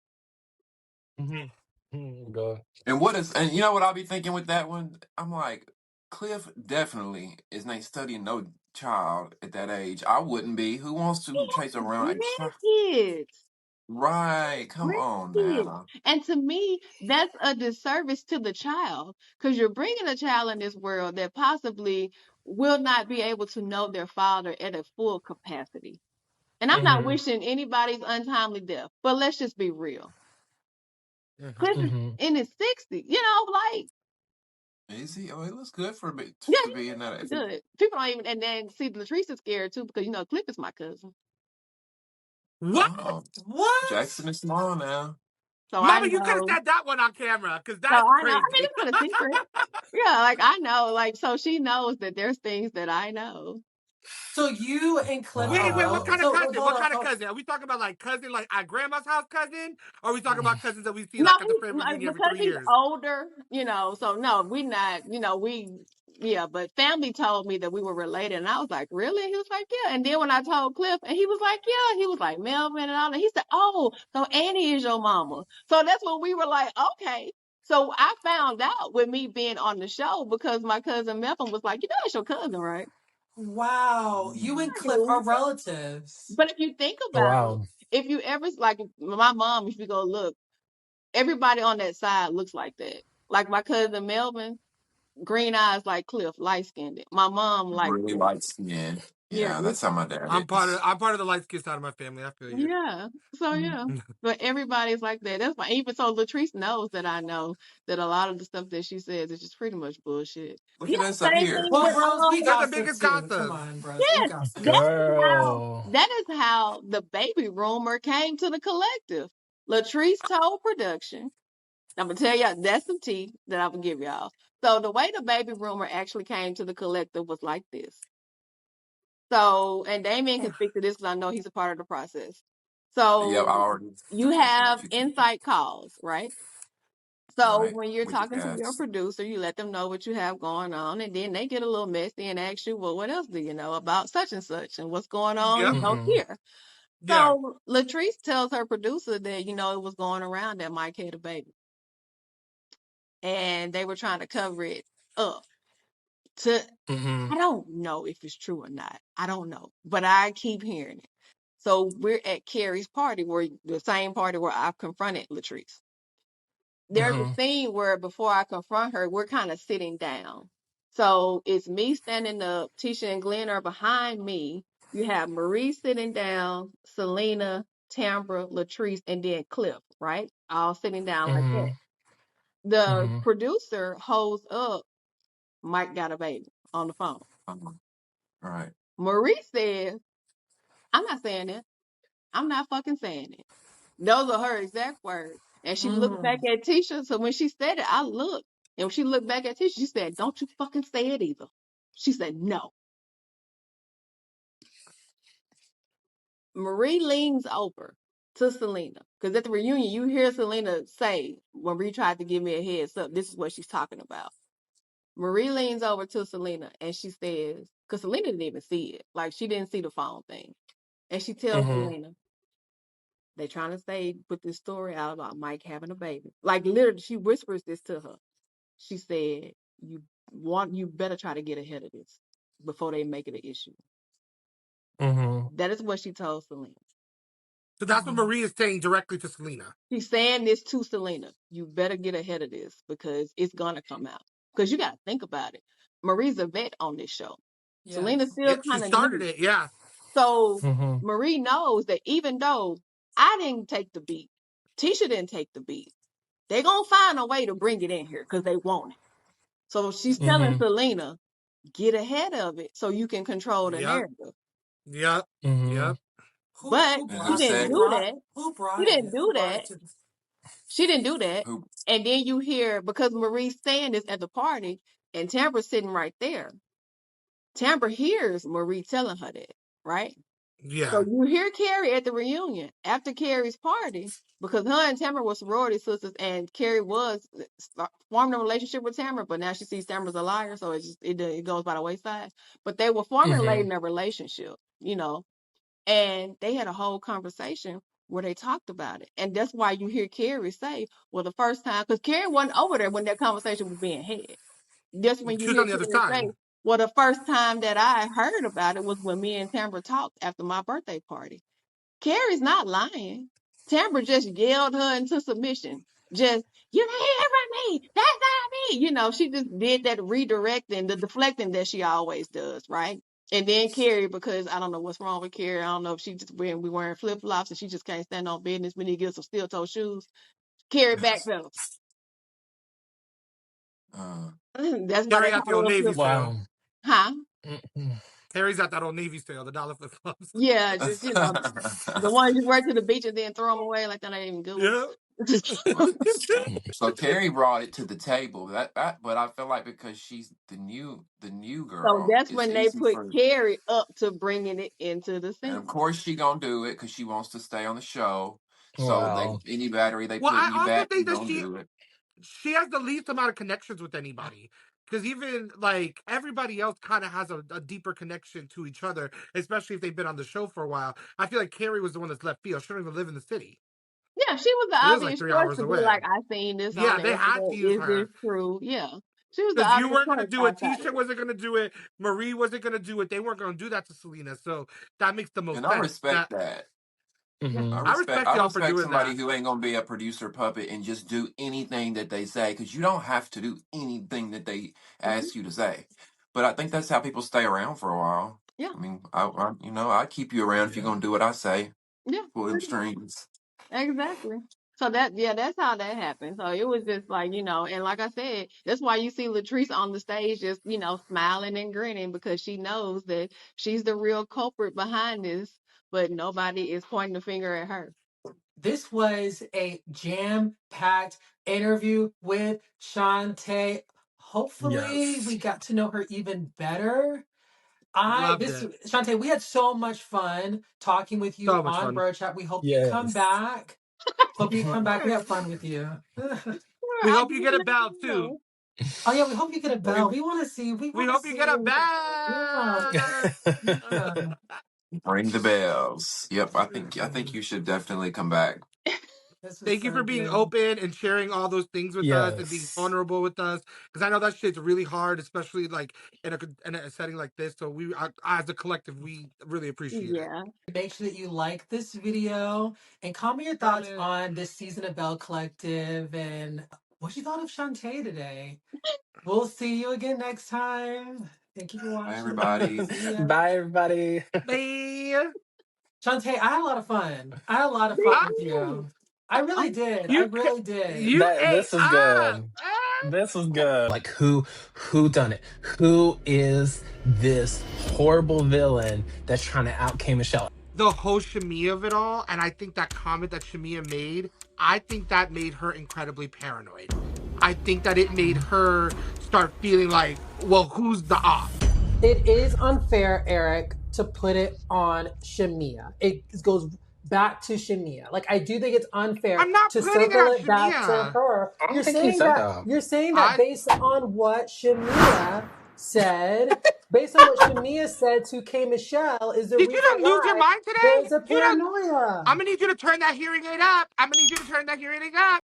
Go. And what is and you know what I'll be thinking with that one? I'm like, Cliff definitely is not studying no child at that age. I wouldn't be. Who wants to chase around a child? Grandkids. Right. Come on Grandkids. now. And to me, that's a disservice to the child because you're bringing a child in this world that possibly will not be able to know their father at a full capacity. And I'm not Mm-hmm. wishing anybody's untimely death, but let's just be real. Cliff is Mm-hmm. in his 60s, you know, like, Is he? Oh, it looks good for me yeah, to be in that. he's good. People don't even, and then see, Latrice is scared too because, you know, Cliff is my cousin. What? Oh, What? Jackson is small now. So I Mama, you could have know. said that one on camera because So that's I know. I mean, crazy. it's not a secret. Yeah, like I know. Like, so she knows that there's things that I know. So you and Cliff are Wait, what real. Wow. kind of So cousin? hold What on. kind of cousin? Are we talking about like cousin, like at grandma's house cousin? Or are we talking about cousins that we see No, like at the he, family like, reunion every because 3 he's years? older, you know. So no, we not. You know, yeah. But family told me that we were related, and I was like, really? He was like, yeah. And then when I told Cliff, and he was like, yeah. He was like Melvin and all that. He said, oh, so Annie is your mama. So that's when we were like, okay. So I found out with me being on the show because my cousin Melvin was like, you know, that's your cousin, right? wow, you and Cliff are relatives. But if you think about it, Wow. if you ever like my mom, if you go look, everybody on that side looks like that. Like my cousin Melvin, green eyes like Cliff, light skinned. My mom like Really Cliff. light skin. Yeah, Yeah, that's how my dad is. I'm part of the light skin side of my family. I feel you. yeah. So yeah. But everybody's like that. That's why even so Latrice knows that I know that a lot of the stuff that she says is just pretty much bullshit. Look Yeah, at us up same here. thing Well, with bros, we They're the gossip biggest too. Come gossips. on, bros, we yes, gossip. Girl. that is how the baby rumor came to the collective. Latrice told production. I'm gonna tell y'all that's some tea that I'm gonna give y'all. So the way the baby rumor actually came to the collective was like this. So, and Damien can speak to this because I know he's a part of the process. Yep, I So already you know have what you think. insight calls, right? So Right. when you're With the talking to your cats. producer, you let them know what you have going on, and then they get a little messy and ask you, well, what else do you know about such and such and what's going on, Yep. you know, Mm-hmm. here. Yeah. So Latrice tells her producer that, you know, it was going around that Mike had a baby and they were trying to cover it up. To Mm-hmm. I don't know if it's true or not. I don't know, but I keep hearing it. So we're at Carrie's party, where the same party where I've confronted Latrice. There's a Mm-hmm. scene where before I confront her, we're kind of sitting down. So it's me standing up, Tisha and Glenn are behind me. You have Marie sitting down, Selena, Tambra, Latrice, and then Cliff, right? All sitting down like that. Mm-hmm. The Mm-hmm. producer holds up Mike got a baby on the phone. Right. Marie says, I'm not saying it. I'm not fucking saying it. Those are her exact words. And she looked back Mm. at Tisha. So when she said it, I looked. And when she looked back at Tisha, she said, don't you fucking say it either. She said, no. Marie leans over to Selena. Because at the reunion, you hear Selena say, when Marie tried to give me a heads up, this is what she's talking about. Marie leans over to Selena and she says, because Selena didn't even see it. Like, she didn't see the phone thing. And she tells Mm-hmm. Selena, they trying to say, put this story out about Mike having a baby. Like, literally, she whispers this to her. She said, you better try to get ahead of this before they make it an issue. Mm-hmm. That is what she told Selena. So that's what Marie is saying directly to Selena. She's saying this to Selena. You better get ahead of this because it's gonna come out. Because you gotta think about it. Marie's a vet on this show. Selena's Yes. still Yep, she kind of started new. it. Yeah. So Mm-hmm. Marie knows that even though I didn't take the beat, Tisha didn't take the beat, they're gonna find a way to bring it in here because they want it. So she's telling Mm-hmm. Selena, get ahead of it so you can control the Yep. narrative. Yep. Mm-hmm. Yep. But Who And she who brought didn't said do that. who She brought didn't it? Who do brought that. it to She didn't do that. who? And then you hear, because Marie's saying this at the party, and Tambra's sitting right there. Tambra hears Marie telling her that, right? So Yeah. you hear Carrie at the reunion after Carrie's party, because her and Tamara were sorority sisters, and Carrie was forming a relationship with Tamara, but now she sees Tamara's a liar, so it goes by the wayside. But they were formulating a relationship, and they had a whole conversation where they talked about it, and that's why you hear Carrie say, "Well, the first time," because Carrie wasn't over there when that conversation was being had. That's when you She was hear on the other Carrie say, side. "Well, the first time that I heard about it was when me and Tamara talked after my birthday party." Carrie's not lying. Tambra just yelled her into submission. Just, you didn't hear from me. That's not me. She just did that redirecting, the deflecting that she always does, right? And then Carrie, because I don't know what's wrong with Carrie. I don't know if she just we wearing flip flops and she just can't stand on business. We need to get some steel toe shoes. Carrie backpedals. Uh, That's why they Carrie at call the her old little Navy flip. sale. Wow. Huh? Mm-mm. Carrie's at that old Navy sale, the dollar flip flops. Yeah, just the ones you wear to the beach and then throw them away like that ain't even good Yeah. ones. so Carrie brought it to the table. But I feel like because she's the new So girl, that's it's when they easy put for. Carrie up to bringing it into the And of scene. course, she gonna do it because she wants to stay on the show. So Wow. any battery they Well, put in I you also back, you think that gonna do it. she has the least amount of connections with anybody. Because even like everybody else kind of has a deeper connection to each other, especially if they've been on the show for a while. I feel like Carrie was the one that's left field. She don't even live in the city. Yeah, she was the She lives like obvious three choice hours to be away. like, I seen this on Yeah, the they had internet. to use Is this her. true? Yeah. She was the Because you obvious weren't gonna choice do it, outside of Tisha that. wasn't gonna do it, Marie wasn't gonna do it. They weren't gonna do that to Selena, so that makes the most And I sense. respect That that. Yeah. Hmm. I respect I y'all for respect doing somebody that. who ain't gonna be a producer puppet and just do anything that they say because you don't have to do anything that they Hmm. ask you to say. But I think that's how people stay around for a while. Yeah. I mean, I keep you around if you're Yeah. gonna do what I say. Yeah. Pull them Pretty much. strings. Exactly. So that's how that happened. So it was just like, and like I said, that's why you see Latrice on the stage just, smiling and grinning because she knows that she's the real culprit behind this, but nobody is pointing the finger at her. This was a jam-packed interview with Shanté. Hopefully, Yes. we got to know her even better. Loved it. Shanté, we had so much fun talking with you So much on fun. Brough Chat. We hope you come Yes. back. Hope you come back. We have fun with you. We I hope you get a definitely bell too. will. Oh yeah, we hope you get a We bell. We want to see. We we want to hope you see get a you. Yeah, bell. yeah. Ring the bells. Yep, I think you should definitely come back. This was Thank you so for being good. open and sharing all those things with us and being Yes. vulnerable with us. Because I know that shit's really hard, especially like in a setting like this. So as a collective, we really appreciate it. Yeah. Make sure that you like this video and comment your thoughts Comment. on this season of Belle Collective and what you thought of Shantae today. We'll see you again next time. Thank you for Bye, watching. everybody. See ya. Bye, everybody. Bye. Shantae, I had a lot of fun. I had a lot of Me fun Ah, with too. you. I really I'm did. I you really did. you That ate this was up. good. Ah. This was good. Like who done it? Who is this horrible villain that's trying to out K Michelle? The whole Shamia of it all, and I think that comment that Shamia made, I think that made her incredibly paranoid. I think that it made her start feeling like, well, who's the op? It is unfair, Eric, to put it on Shamia. It goes back to Shamia. Like I do think it's unfair I'm not to putting it circle on it back to Shamia. her. I don't think he said that. You're saying that I based on what Shamia said, based on what Shamia said to K Michelle is the did you reason not lose your why mind today? there's a You don't. paranoia. I'm gonna need you to turn that hearing aid up. I'm gonna need you to turn that hearing aid up.